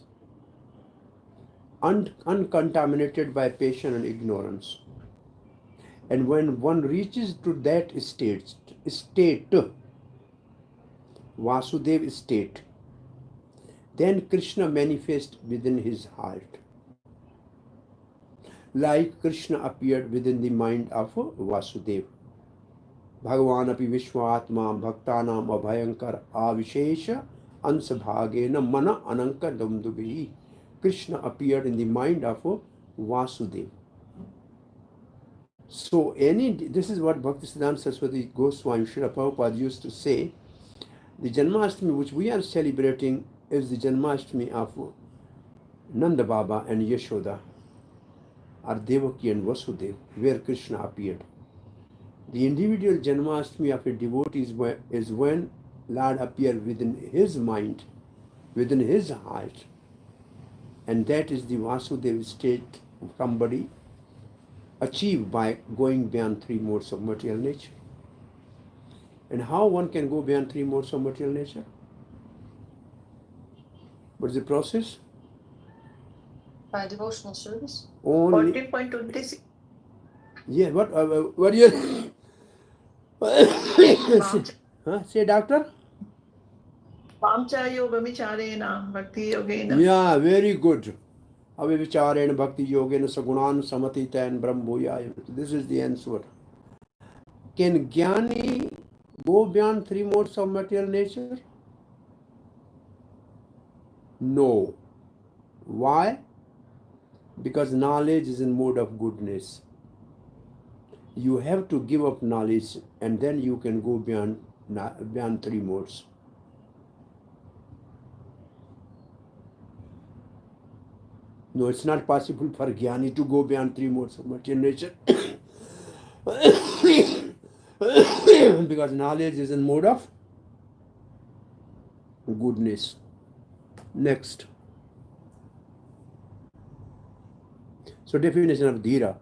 [SPEAKER 1] uncontaminated by passion and ignorance. And when one reaches to that state, Vasudev state, then Krishna manifests within his heart. Like Krishna appeared within the mind of Vasudev. Bhagavan api Vishwatma Bhaktanam Abhayankar Avishesha Ansabhagena Mana Ananka Damdubhi. Krishna appeared in the mind of Vasudev. So this is what Bhaktisiddhanta Saraswati Goswami Srila Prabhupada used to say. The Janmashtami which we are celebrating is the Janmashtami of Nanda Baba and Yashoda, or Devaki and Vasudeva, where Krishna appeared. The individual Janmashtami of a devotee is when Lord appears within his mind, within his heart. And that is the Vasudev state somebody achieved by going beyond three modes of material nature. And how one can go beyond three modes of material nature? What is the process?
[SPEAKER 2] By devotional service.
[SPEAKER 1] Only
[SPEAKER 12] 14.26.
[SPEAKER 1] yeah. What are you? Huh? Say, doctor.
[SPEAKER 12] Pamcha yoga vicharena bhakti yogena.
[SPEAKER 1] Yeah, very good. Avivicharena bhakti yogena sagunan samatita brahmbhuyaya. This is the answer. Can Gyani go beyond three modes of material nature? No. Why? Because knowledge is in mode of goodness. You have to give up knowledge and then you can go beyond three modes. No, it's not possible for Gyani to go beyond three modes of material nature. Because knowledge is in mode of goodness. Next. So definition of dhira.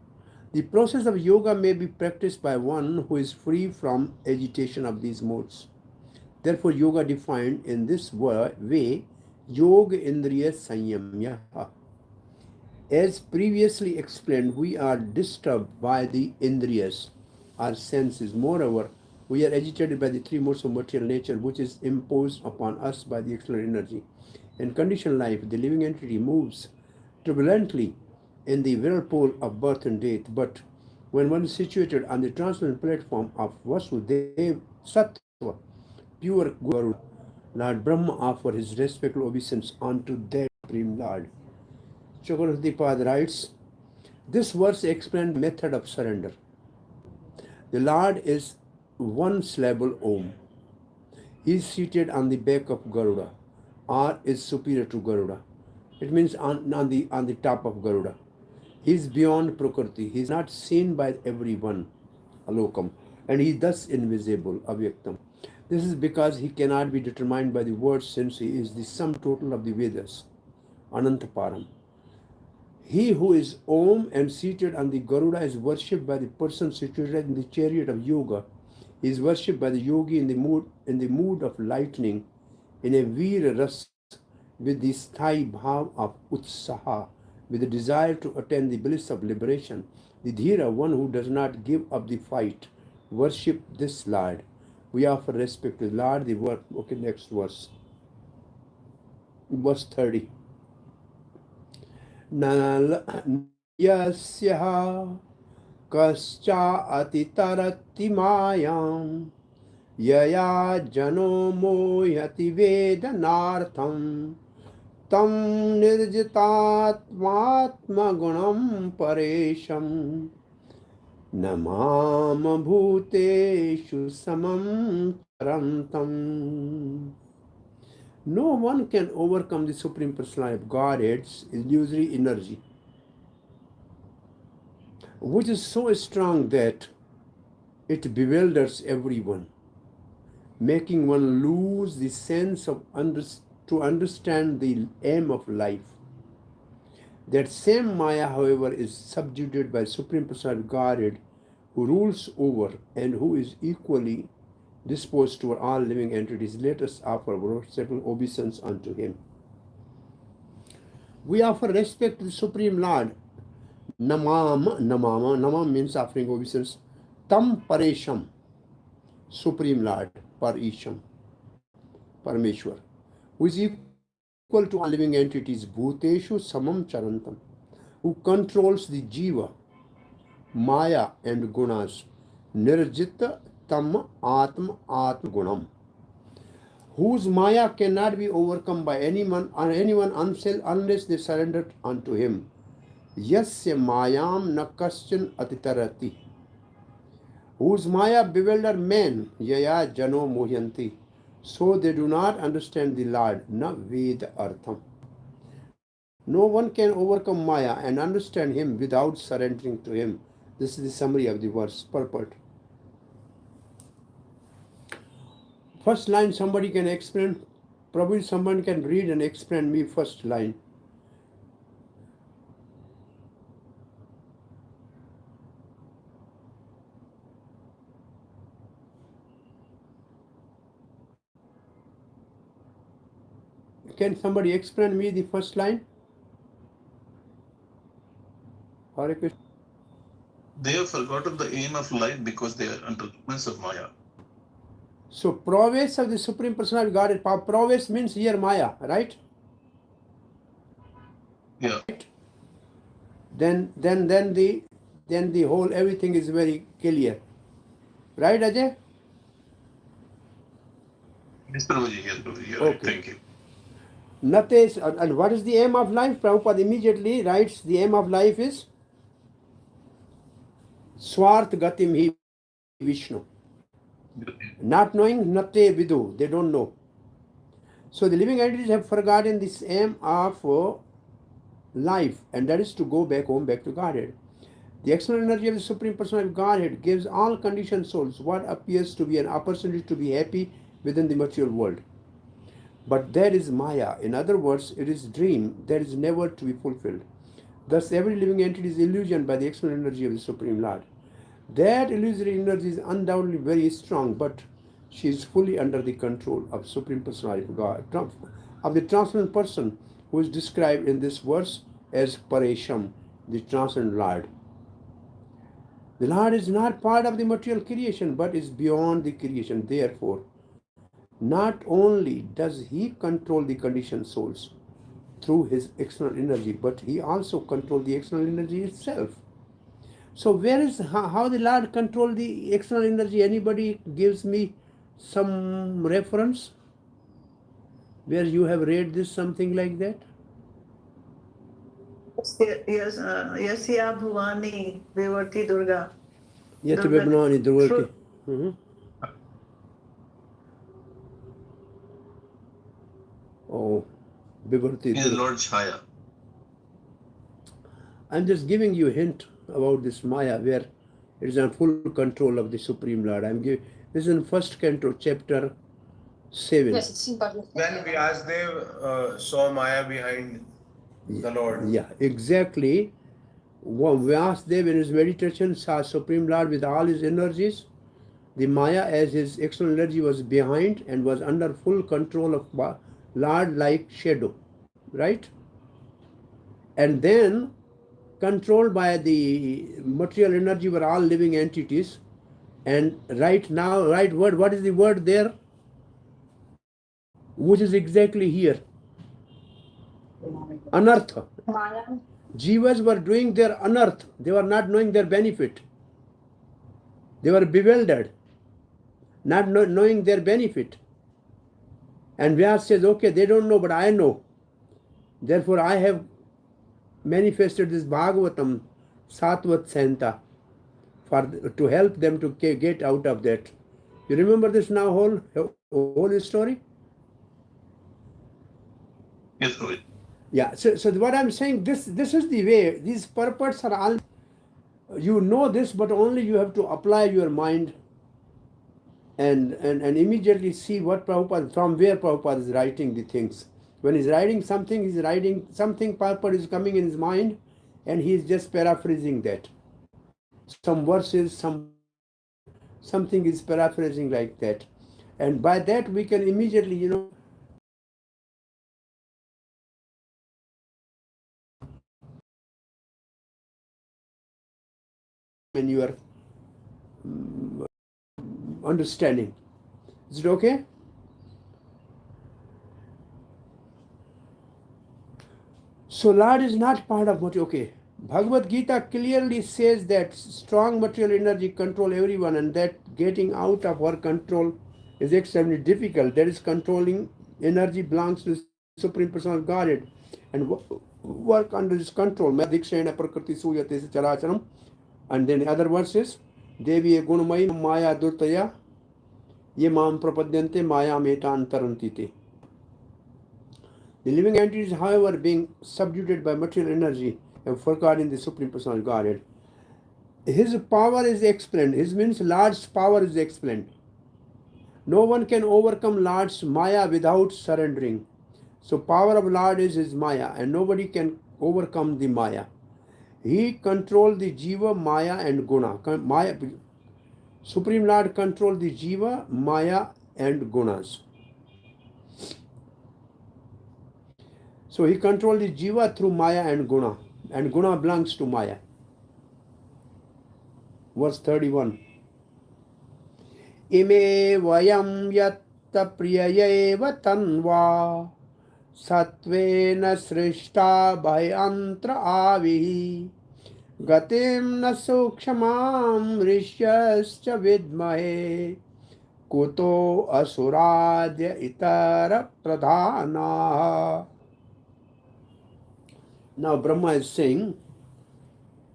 [SPEAKER 1] The process of yoga may be practiced by one who is free from agitation of these modes. Therefore, yoga defined in this way, yoga indriya sanyamya. As previously explained, we are disturbed by the indriyas, our senses. Moreover, we are agitated by the three modes of material nature, which is imposed upon us by the external energy. In conditioned life, the living entity moves turbulently in the whirlpool of birth and death. But when one is situated on the transcendent platform of Vasudev Sattva, pure Guru, Lord Brahma offers his respectful obeisance unto that Supreme Lord. Chakravartipad writes, this verse explains the method of surrender. The Lord is one syllable Om. He is seated on the back of Garuda, or is superior to Garuda. It means on the top of Garuda. He is beyond Prakriti. He is not seen by everyone, Alokam, and he is thus invisible, Avyaktam. This is because he cannot be determined by the words, since he is the sum total of the Vedas, Anantaparam. He who is Om and seated on the Garuda is worshipped by the person situated in the chariot of yoga. He is worshipped by the yogi in the mood of lightning, in a Veera Ras, with the sthai bhav of Utsaha, with the desire to attain the bliss of liberation. The Dhira, one who does not give up the fight, worship this Lord. We offer respect to the Lord, the word. Okay, next verse. Verse 30. Yasya kascha atitarati mayam yaya jano moyati vedanartham tam nirjitatmatma gunam paresham namam bhuteshu samam charantam. No one can overcome the Supreme Personality of Godhead's illusory energy, which is so strong that it bewilders everyone, making one lose the sense of to understand the aim of life. That same Maya, however, is subjugated by Supreme Personality of Godhead, who rules over and who is equally disposed toward all living entities. Let us offer respectful obeisance unto him. We offer respect to the Supreme Lord. Namam means offering obeisance. Tam Paresham, Supreme Lord, Parisham, Parameshwar, who is equal to all living entities. Bhuteshu Samam Charantam, who controls the Jiva, Maya and Gunas. Nirjita Tam Atma Gunam, whose Maya cannot be overcome by anyone unless they surrender unto him. Yasya Mayam Nakaschan Atitarati, whose Maya bewilder men, Yaya Jano Mohyanti, so they do not understand the Lord. Na Veda Artham. No one can overcome Maya and understand him without surrendering to him. This is the summary of the verse purport. First line somebody can explain. Prabhu, someone can read and explain me first line. Can somebody explain me the first line? Hare Krishna.
[SPEAKER 4] They have forgotten the aim of life because they are under the influence of Maya.
[SPEAKER 1] So prowess of the Supreme Personality of Godhead. Prowess means here Maya, right?
[SPEAKER 4] Yeah.
[SPEAKER 1] Then the whole everything is very clear. Right, Ajay?
[SPEAKER 4] Yes, Prabhuji. Yes, Prabhuji. You're
[SPEAKER 1] Okay.
[SPEAKER 4] right. Thank you.
[SPEAKER 1] Nothing. And what is the aim of life? Prabhupada immediately writes the aim of life is Swarth Gatim Hi Vishnu. Not knowing, Nate Vidu. They don't know. So the living entities have forgotten this aim of life, and that is to go back home, back to Godhead. The external energy of the Supreme Personality of Godhead gives all conditioned souls what appears to be an opportunity to be happy within the material world. But that is Maya. In other words, it is dream that is never to be fulfilled. Thus, every living entity is illusioned by the external energy of the Supreme Lord. That illusory energy is undoubtedly very strong, but she is fully under the control of Supreme Personality of God, of the transcendent person who is described in this verse as Paresham, the transcendent Lord. The Lord is not part of the material creation, but is beyond the creation. Therefore, not only does He control the conditioned souls through His external energy, but He also controls the external energy itself. So where is how the Lord control the external energy? Anybody gives me some reference where you have read this, something like that?
[SPEAKER 12] Yes, Yasya Bhuvani Devarti Durga.
[SPEAKER 1] Yati Bebnani Durga. Oh, Bivarti.
[SPEAKER 4] He is Lord Chaya.
[SPEAKER 1] I'm just giving you a hint about this Maya, where it is in full control of the Supreme Lord. This is in first canto, chapter 7.
[SPEAKER 2] Yes, it's in Bhagavatam.
[SPEAKER 11] When Vyasdev saw Maya behind the Lord.
[SPEAKER 1] Yeah, exactly. Vyasdev in his meditation saw Supreme Lord with all his energies. The Maya, as his external energy, was behind and was under full control of Lord like shadow, right? And then controlled by the material energy were all living entities. And right now, right word, what is the word there? Which is exactly here. Anartha. Jivas were doing their anarth. They were not knowing their benefit. They were bewildered, not knowing their benefit. And Vyas says, okay, they don't know, but I know. Therefore, I have manifested this Bhagavatam, Satvat Santa, to help them to get out of that. You remember this now, whole story?
[SPEAKER 4] Yes, Prabhuji.
[SPEAKER 1] Yeah, so what I'm saying, this is the way. These purports are all, you know this, but only you have to apply your mind and immediately see what Prabhupada, from where Prabhupada is writing the things. When he's writing something, Prabhupada is coming in his mind, and he's just paraphrasing that. Some verses, something is paraphrasing like that. And by that we can immediately, when you are understanding. Is it okay? So Lord is not part of material. Okay. Bhagavad Gita clearly says that strong material energy control everyone, and that getting out of our control is extremely difficult. That is, controlling energy belongs to the Supreme Personality of Godhead, and work under his control. And then the other verses, Devi Gunamai Maya Durtaya Ye Mam Prapadyante Maya Metan Tarantite. The living entities, however, being subjugated by material energy, have forgotten the Supreme Personality of Godhead. His power is explained. His means large power is explained. No one can overcome Lord's Maya without surrendering. So power of Lord is his Maya, and nobody can overcome the Maya. He controls the Jiva, Maya and Guna. Maya, Supreme Lord controls the Jiva, Maya and Gunas. So he controls the Jiva through Maya and Guna belongs to Maya. Verse 31. Ime vayam yatta priyayeva tanva satvena srishta bhayantra avihi gatim na sukshamam rishyascha vidmahe kuto asuradya itara pradhana. Now Brahma is saying,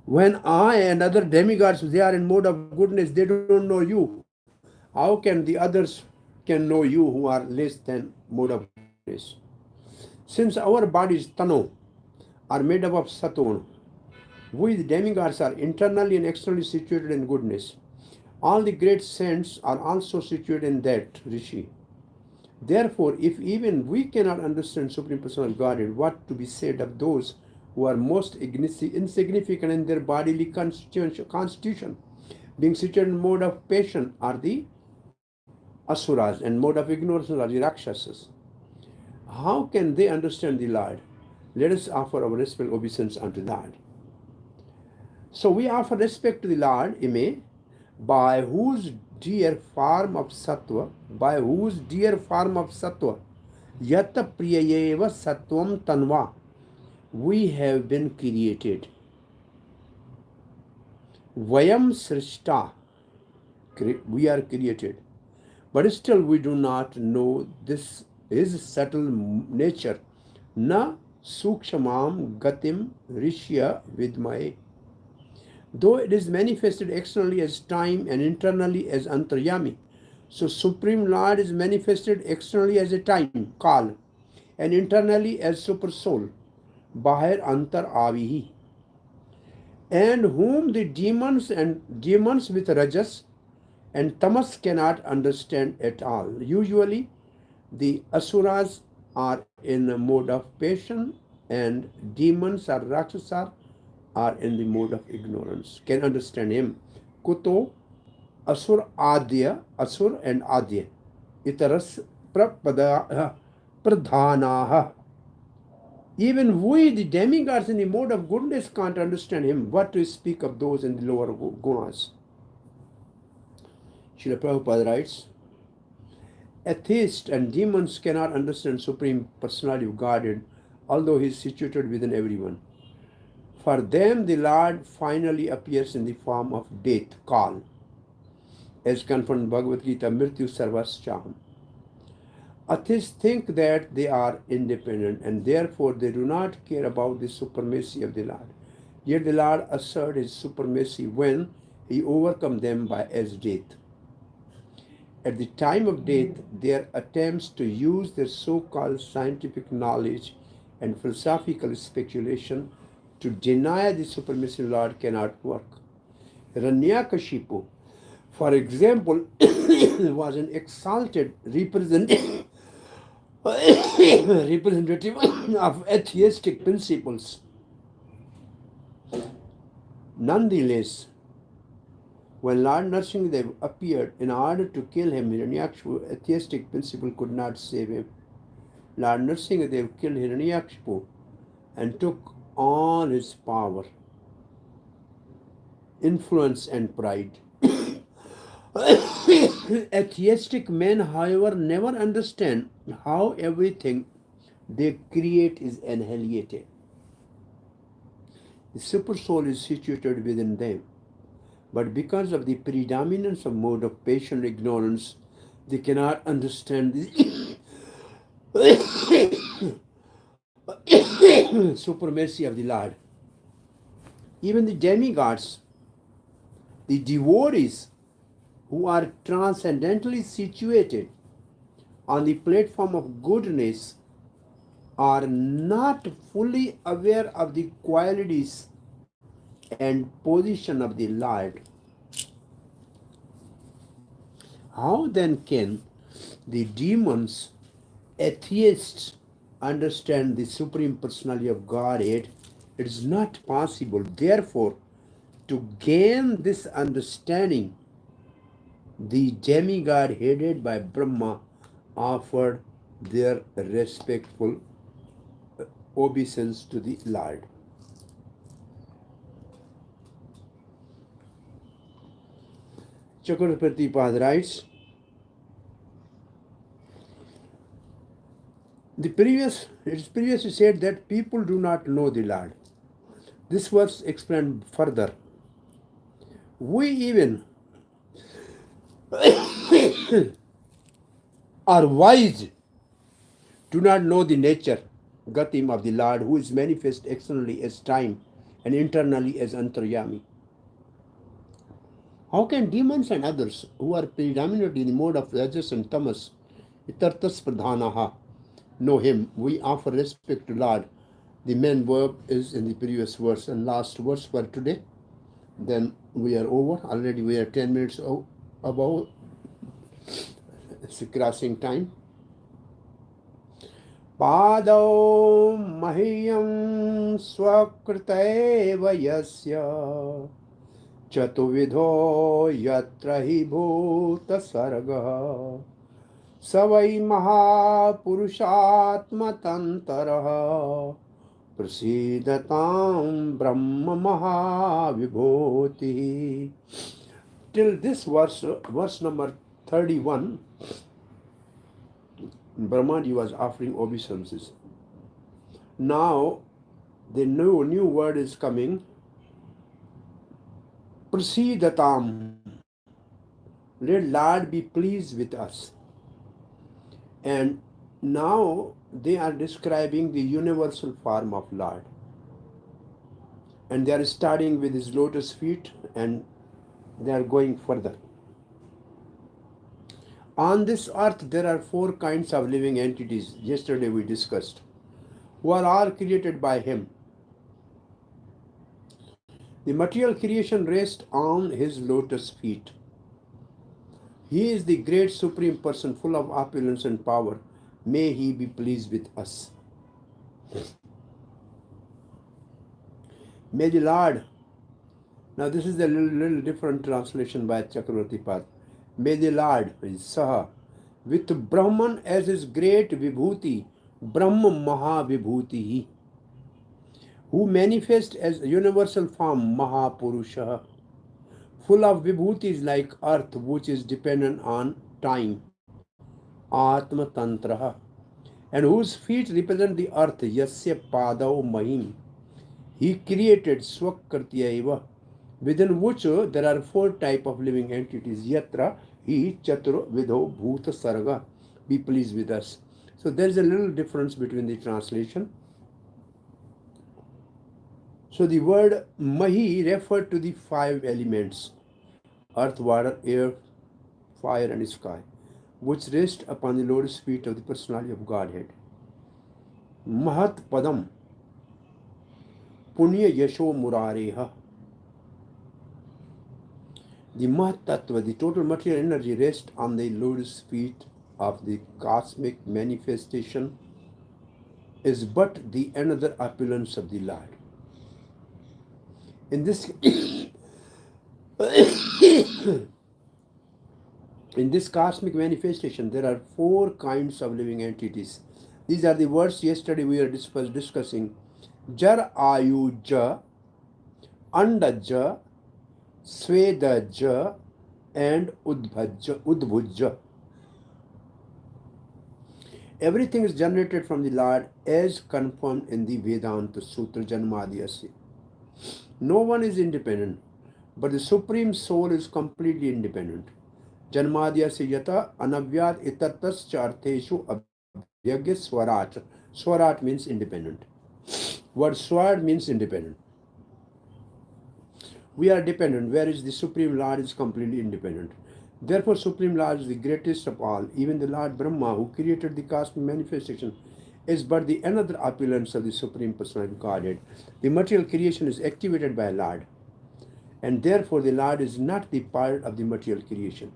[SPEAKER 1] when I and other demigods, they are in mode of goodness, they don't know you. How can the others can know you who are less than mode of goodness? Since our bodies, tano, are made up of sattva, we the demigods are internally and externally situated in goodness. All the great saints are also situated in that, Rishi. Therefore, if even we cannot understand Supreme Personal Godhead, what to be said of those who are most insignificant in their bodily constitution, being situated in mode of passion are the asuras, and mode of ignorance are the rakshasas. How can they understand the Lord? Let us offer our respect obeisance unto the Lord. So we offer respect to the Lord, Ime, by whose dear form of sattva, yata priyayeva sattvam tanva, we have been created. Vayam srishta, we are created. But still we do not know this is subtle nature. Na sukshamam gatim rishya vidmaye. Though it is manifested externally as time and internally as antaryami. So Supreme Lord is manifested externally as a time, kal, and internally as super soul, bahir antar avihi, and whom the demons with rajas and tamas cannot understand at all. Usually the asuras are in a mode of passion and demons or rakshasas are in the mode of ignorance. Can understand him. Kuto asur and adya. Itaras pradhanaha. Even we, the demigods in the mode of goodness, can't understand him. What to speak of those in the lower gunas? Srila Prabhupada writes, atheists and demons cannot understand Supreme Personality of Godhead, although he is situated within everyone. For them, the Lord finally appears in the form of death, kal, as confirmed in Bhagavad Gita, mrityu sarvascham. Atheists think that they are independent and therefore they do not care about the supremacy of the Lord. Yet the Lord asserts his supremacy when he overcomes them by as death. At the time of death, their attempts to use their so-called scientific knowledge and philosophical speculation to deny the supremacy of the Lord cannot work. Hiranyakashipu, for example, was an exalted representative of atheistic principles. Nonetheless, when Lord Nrsimhadev appeared in order to kill him, Hiranyakshipu, atheistic principle could not save him. Lord Nrsimhadev killed Hiranyakshipu and took all his power, influence and pride. Atheistic men, however, never understand how everything they create is annihilated. The super soul is situated within them. But because of the predominance of mode of patient ignorance, they cannot understand the supremacy of the Lord. Even the demigods, the devotees who are transcendentally situated on the platform of goodness, are not fully aware of the qualities and position of the Lord. How then can the demons, atheists understand the Supreme Personality of Godhead, it is not possible. Therefore, to gain this understanding, the demigod headed by Brahma offered their respectful obeisance to the Lord. Chakravarti Pad writes, it's previously said that people do not know the Lord. This verse explained further. We even are wise, do not know the nature, gatim of the Lord, who is manifest externally as time and internally as antaryami. How can demons and others who are predominantly in the mode of rajas and tamas, itartas pradhanaha, know him? We offer respect to Lord. The main verb is in the previous verse and last verse for today. Then we are over. Already we are 10 minutes above. It's crossing time. Padau mahiyam swakriteva yasya chatuvidho yatra hi bhuta sarga savai mahapurushatma tantaraha prasidatam brahma mahavibhuti. Till this verse, verse number 31, Brahmaji was offering obeisances. Now the new word is coming. Prasidatam. Let Lord be pleased with us. And now they are describing the universal form of Lord. And they are starting with his lotus feet and they are going further. On this earth, there are 4 kinds of living entities, yesterday we discussed, who are all created by him. The material creation rests on his lotus feet. He is the great supreme person, full of opulence and power. May he be pleased with us. May the Lord, now this is a little different translation by Chakravarti Pad. May the Lord, Saha, with Brahman as his great Vibhuti, Brahma Mahavibhuti, who manifests as universal form, Mahapurusha, full of Vibhutis like earth, which is dependent on time, Atma Tantraha, and whose feet represent the earth, Yasya Padau Mahim. He created Swakrityaiva, within which there are 4 types of living entities. Yatra hi chatur vidho bhuta sarga. Be pleased with us. So there is a little difference between the translation. So the word Mahi referred to the 5 elements: earth, water, air, fire and sky, which rest upon the lotus feet of the personality of Godhead. Mahat Padam Punya Yasho Murareha. The Mahat Tattva, the total material energy, rests on the lotus feet of the cosmic manifestation, is but the another opulence of the Lord. In this in this cosmic manifestation, there are 4 kinds of living entities. These are the words yesterday we were discussing. Jar Ayuja, Andaja, Svedaja, and Udbhujja. Everything is generated from the Lord as confirmed in the Vedanta Sutra Janmadhyasya. No one is independent, but the Supreme Soul is completely independent. Janmadhyasya yata anavyat itatas chartheshu abhyagya swarat. Swarat means independent. Word swad means independent. We are dependent, whereas the Supreme Lord is completely independent. Therefore, Supreme Lord is the greatest of all. Even the Lord Brahma, who created the cosmic manifestation, is but the another opulence of the Supreme Personality of Godhead. The material creation is activated by Lord, and therefore the Lord is not the part of the material creation.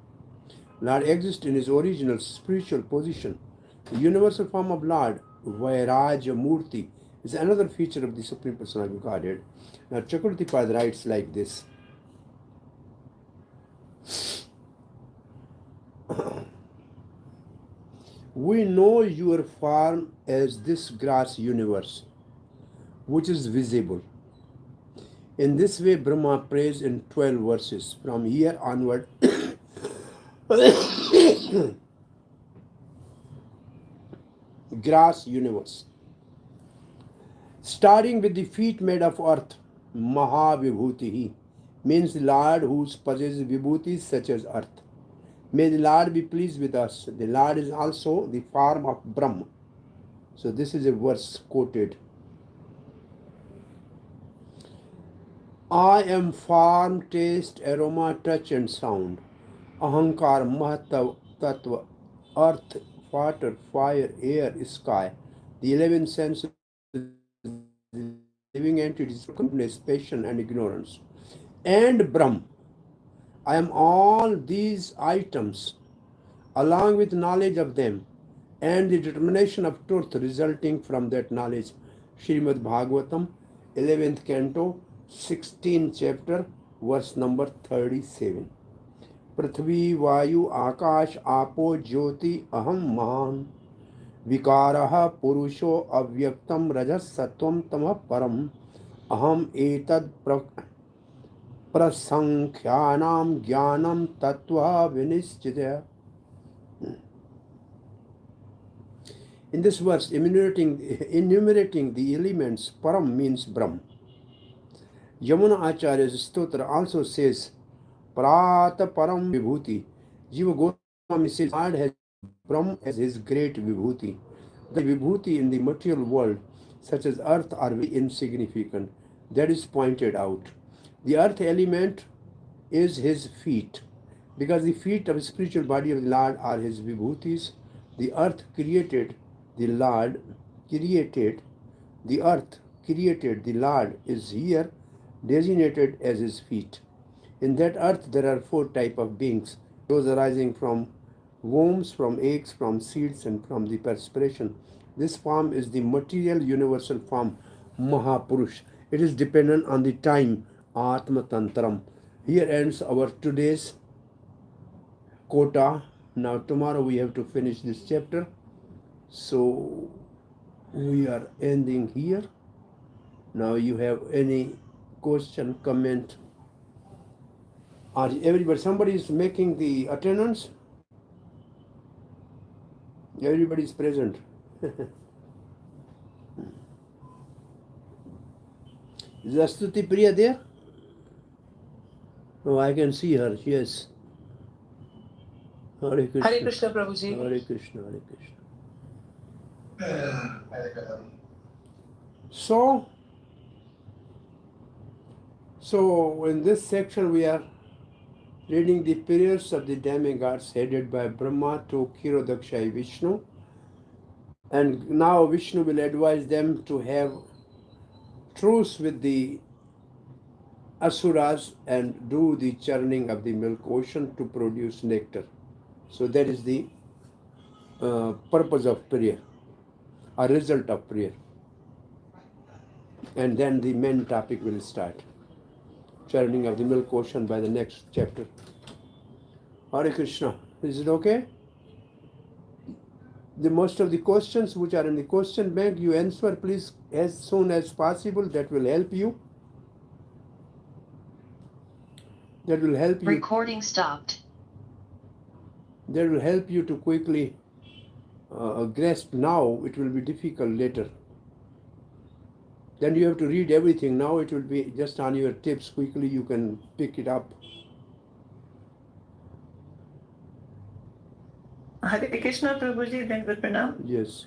[SPEAKER 1] Lord exists in his original spiritual position. The universal form of Lord, Vairaja Murti, is another feature of the Supreme Personality of Godhead. Now Chakravartipad writes like this. We know your form as this grass universe, which is visible. In this way, Brahma prays in 12 verses. From here onward, grass universe. Starting with the feet made of earth, Mahavibhutihi, means the Lord who possesses vibhutis such as earth. May the Lord be pleased with us. The Lord is also the form of Brahma. So this is a verse quoted. I am form, taste, aroma, touch and sound. Ahankar, Mahatav, Tattva, earth, water, fire, air, sky. The 11 senses, living entities, goodness, passion and ignorance. And Brahm. I am all these items, along with knowledge of them, and the determination of truth resulting from that knowledge. Srimad Bhagvatam, 11th canto, 16th chapter, verse number 37. Prithvi, Vayu, Akash, Apo, Jyoti, Aham, Mahan. Vikaraha, Purusho, Avyaktam, Rajas, Sattvam, Tamah, Param. Aham, Etad, Prasankhyanam, Gyanam, Tattva, Vinischitya. In this verse, enumerating the elements, Param means Brahm. Yamuna Acharya's stotra also says, Prata Param Vibhuti. Jiva Goswami says, God has Brahm as his great Vibhuti. The Vibhuti in the material world, such as earth, are very insignificant. That is pointed out. The earth element is his feet, because the feet of the spiritual body of the Lord are his Vibhutis. The earth created. The Lord created, the earth created, the Lord is here designated as his feet. In that earth there are 4 types of beings, those arising from wombs, from eggs, from seeds and from the perspiration. This form is the material universal form, Mahapurush. It is dependent on the time, Atma Tantram. Here ends our today's quota. Now tomorrow we have to finish this chapter. So we are ending here. Now you have any question, comment? Are everybody, somebody is making the attendance? Everybody is present. Is Astuti Priya there? Oh, I can see her, yes. Hare Krishna.
[SPEAKER 12] Hare Krishna, Prabhuji.
[SPEAKER 1] Hare Krishna, Hare Krishna. So in this section we are reading the prayers of the demigods headed by Brahma to Kirodakshai Vishnu, and now Vishnu will advise them to have truce with the Asuras and do the churning of the milk ocean to produce nectar. So that is the purpose of prayer, a result of prayer. And then the main topic will start. Churning of the milk ocean by the next chapter. Hare Krishna. Is it okay? The most of the questions which are in the question bank, you answer please as soon as possible. That will help you. That will help you.
[SPEAKER 9] Recording stopped.
[SPEAKER 1] That will help you to quickly grasp now. It will be difficult later. Then you have to read everything. Now it will be just on your tips. Quickly you can pick it up.
[SPEAKER 12] Hare Krishna, Prabhuji, Dandavat Pranam.
[SPEAKER 1] Yes.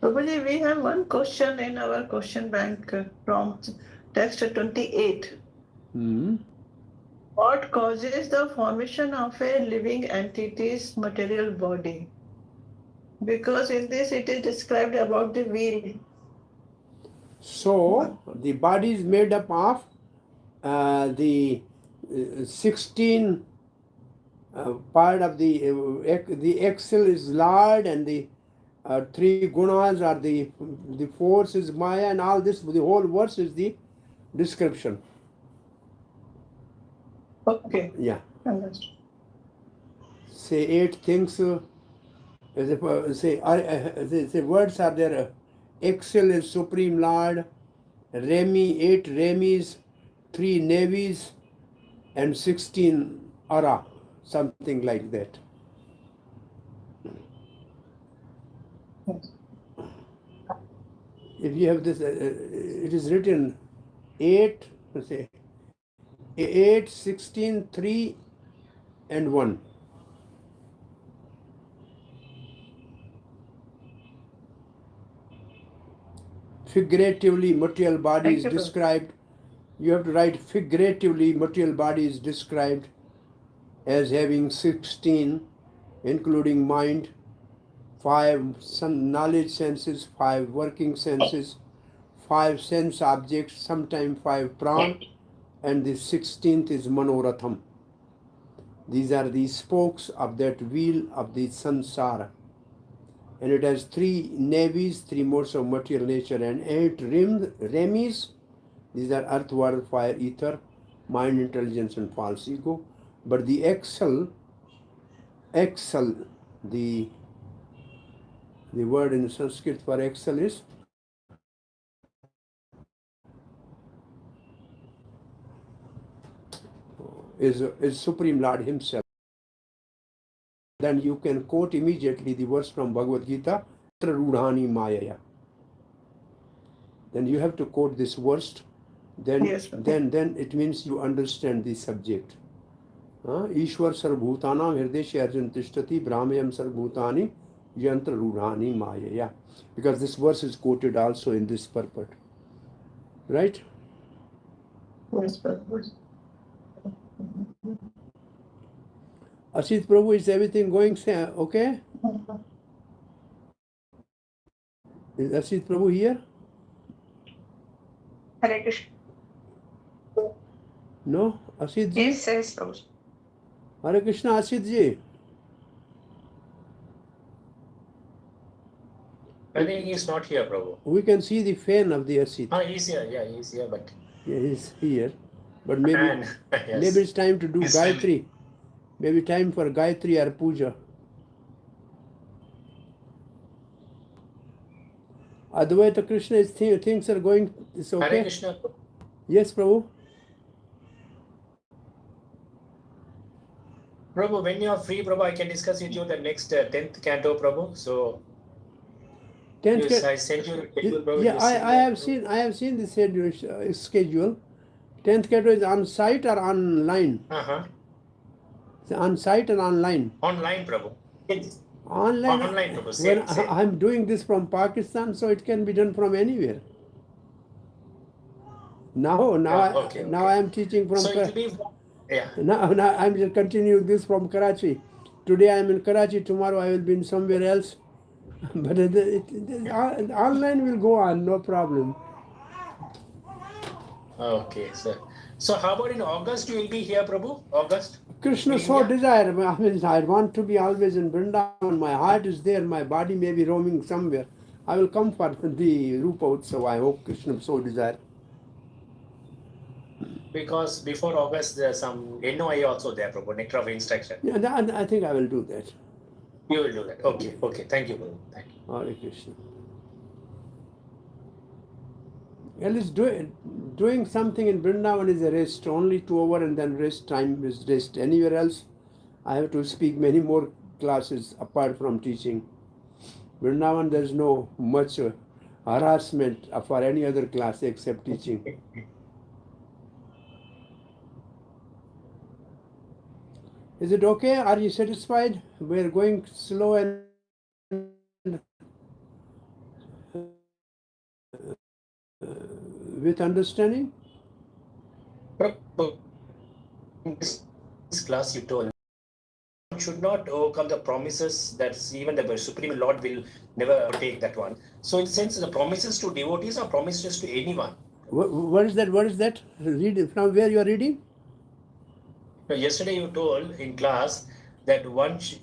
[SPEAKER 12] Prabhuji, we have one question in our question bank from text 28. What causes the formation of a living entity's material body? Because in this it is described about the wheel.
[SPEAKER 1] So the body is made up of the 16 part of the excel is Lord, and the three gunas are the force is Maya, and all this, the whole verse is the description.
[SPEAKER 12] Okay.
[SPEAKER 1] Yeah.
[SPEAKER 12] Understood.
[SPEAKER 1] Say 8 things. Say words are there. Excel is Supreme Lord. Remi, 8 Remis, 3 navies, and 16 ara, something like that. If you have this, it is written 8, say 8, 16, 3, and 1. Figuratively, material body is described. You have to write figuratively, material body is described as having 16, including mind, 5 knowledge senses, 5 working senses, 5 sense objects, sometimes 5 pran, and the 16th is manoratham. These are the spokes of that wheel of the sansara. And it has 3 navies, 3 modes of material nature, and 8 remis. These are earth, water, fire, ether, mind, intelligence, and false ego. But the excel, the word in Sanskrit for excel is Supreme Lord Himself. Then you can quote immediately the verse from Bhagavad Gita, Rudhani Mayaya. Then you have to quote this verse. Then it means you understand the subject. Ishwar Sarvabhutana Hirdeshe Arjun Tishtati Brahmayam Sarvabhutani Yantra Rudhani Mayaya. Because this verse is quoted also in this purport. Right?
[SPEAKER 12] Yes, purpose.
[SPEAKER 1] Asit Prabhu, is everything going okay? Is Asit Prabhu here?
[SPEAKER 2] Hare Krishna.
[SPEAKER 1] No? Asit ji?
[SPEAKER 2] Yes, yes, Prabhu.
[SPEAKER 1] Hare Krishna, Asit ji.
[SPEAKER 13] I think he's not here, Prabhu.
[SPEAKER 1] We can see the fan of the Asit.
[SPEAKER 13] He's here. Yeah, he's here, but...
[SPEAKER 1] Yeah, he's here. But maybe,
[SPEAKER 13] yes.
[SPEAKER 1] Maybe it's time to do Gayatri. Maybe time for Gayatri or Puja. Advaita Krishna, things are going, it's okay?
[SPEAKER 13] Hare Krishna.
[SPEAKER 1] Yes, Prabhu.
[SPEAKER 13] Prabhu, when you are free, Prabhu, I can discuss with you the next 10th canto, Prabhu. So,
[SPEAKER 1] 10th
[SPEAKER 13] I sent you the schedule, Prabhu.
[SPEAKER 1] Yeah, I have seen the schedule. 10th canto is on site or online? On site and online?
[SPEAKER 13] Online, Prabhu.
[SPEAKER 1] Online,
[SPEAKER 13] Prabhu.
[SPEAKER 1] Same. I'm doing this from Pakistan, so it can be done from anywhere. Now I am teaching from.
[SPEAKER 13] So it will be, yeah.
[SPEAKER 1] Now I'm just continuing this from Karachi. Today I am in Karachi. Tomorrow I will be in somewhere else. But online will go on, no problem.
[SPEAKER 13] Okay, sir. So how about in August you will be here, Prabhu? August?
[SPEAKER 1] Krishna so desire. I mean, I want to be always in Vrindavan. My heart is there. My body may be roaming somewhere. I will come for the Rupa Utsav. I hope Krishna so desire.
[SPEAKER 13] Because before August, there's some NOI also there, Prabhu, nectar of instruction.
[SPEAKER 1] Yeah, I think I will do that.
[SPEAKER 13] You will do that. Okay, okay. Thank you, Prabhu. Thank you.
[SPEAKER 1] Hare Krishna. At least doing something in Vrindavan is a rest. Only 2 hours and then rest time is rest. Anywhere else, I have to speak many more classes apart from teaching. Vrindavan, there's no much harassment for any other class except teaching. Is it okay? Are you satisfied? We're going slow and with understanding?
[SPEAKER 13] In this class you told one should not overcome the promises that even the Supreme Lord will never take that one. So in sense, the promises to devotees are promises to anyone.
[SPEAKER 1] What is that? What is that? Read from where you are reading?
[SPEAKER 13] Yesterday you told in class that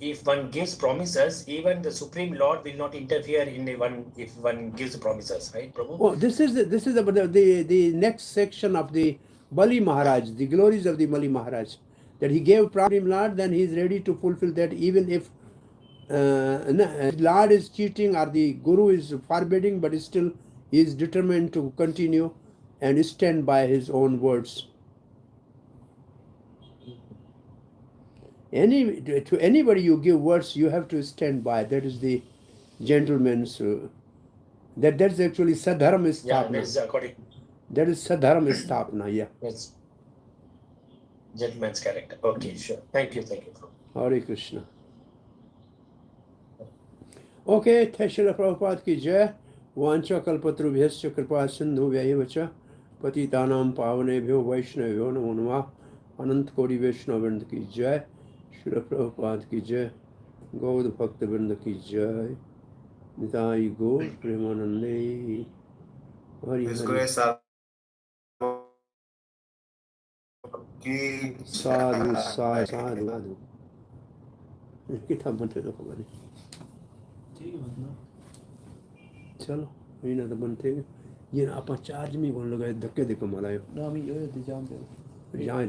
[SPEAKER 13] if one gives promises, even the Supreme Lord will not interfere in if one gives promises, right, Prabhu?
[SPEAKER 1] Oh, this is about the next section of the Bali Maharaj, the glories of the Bali Maharaj, that he gave Supreme Lord, then he is ready to fulfill that, even if Lord is cheating or the Guru is forbidding, but still he is determined to continue and stand by his own words. To anybody you give words, you have to stand by. That is the gentleman's. That's actually Sadharma Stapna.
[SPEAKER 13] Yeah, that's according.
[SPEAKER 1] That is Sadharma Stapna. Yeah.
[SPEAKER 13] That's gentleman's character. Okay, sure. Thank you, Prabhu.
[SPEAKER 1] Hare Krishna. Okay, Teshila Prabhupada ki jai. Vancha kalpatrubhyasya kripa sindhu vyayavacha patitanam pavanebhyo vaishnavyo namo namah. Anant Kodi Vaishnava ki jai. Srila Prabhupada ki jai. Gaud Bhakta Vrinda ki jai. Nitai Gaur Premanande. Hari
[SPEAKER 11] His
[SPEAKER 1] Hari.
[SPEAKER 11] grace की
[SPEAKER 1] Sadhu, sadhu, sadhu. कितना बनते तो खबर नहीं चलो महीना तो बनते ये आप चार्ज में कौन लगाए धक्के धक्के मलायो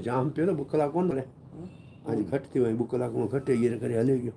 [SPEAKER 1] जाम पे ना बुकला कौन बोले आज घटती हुई बुकला कौन घटे ये करे हले गयो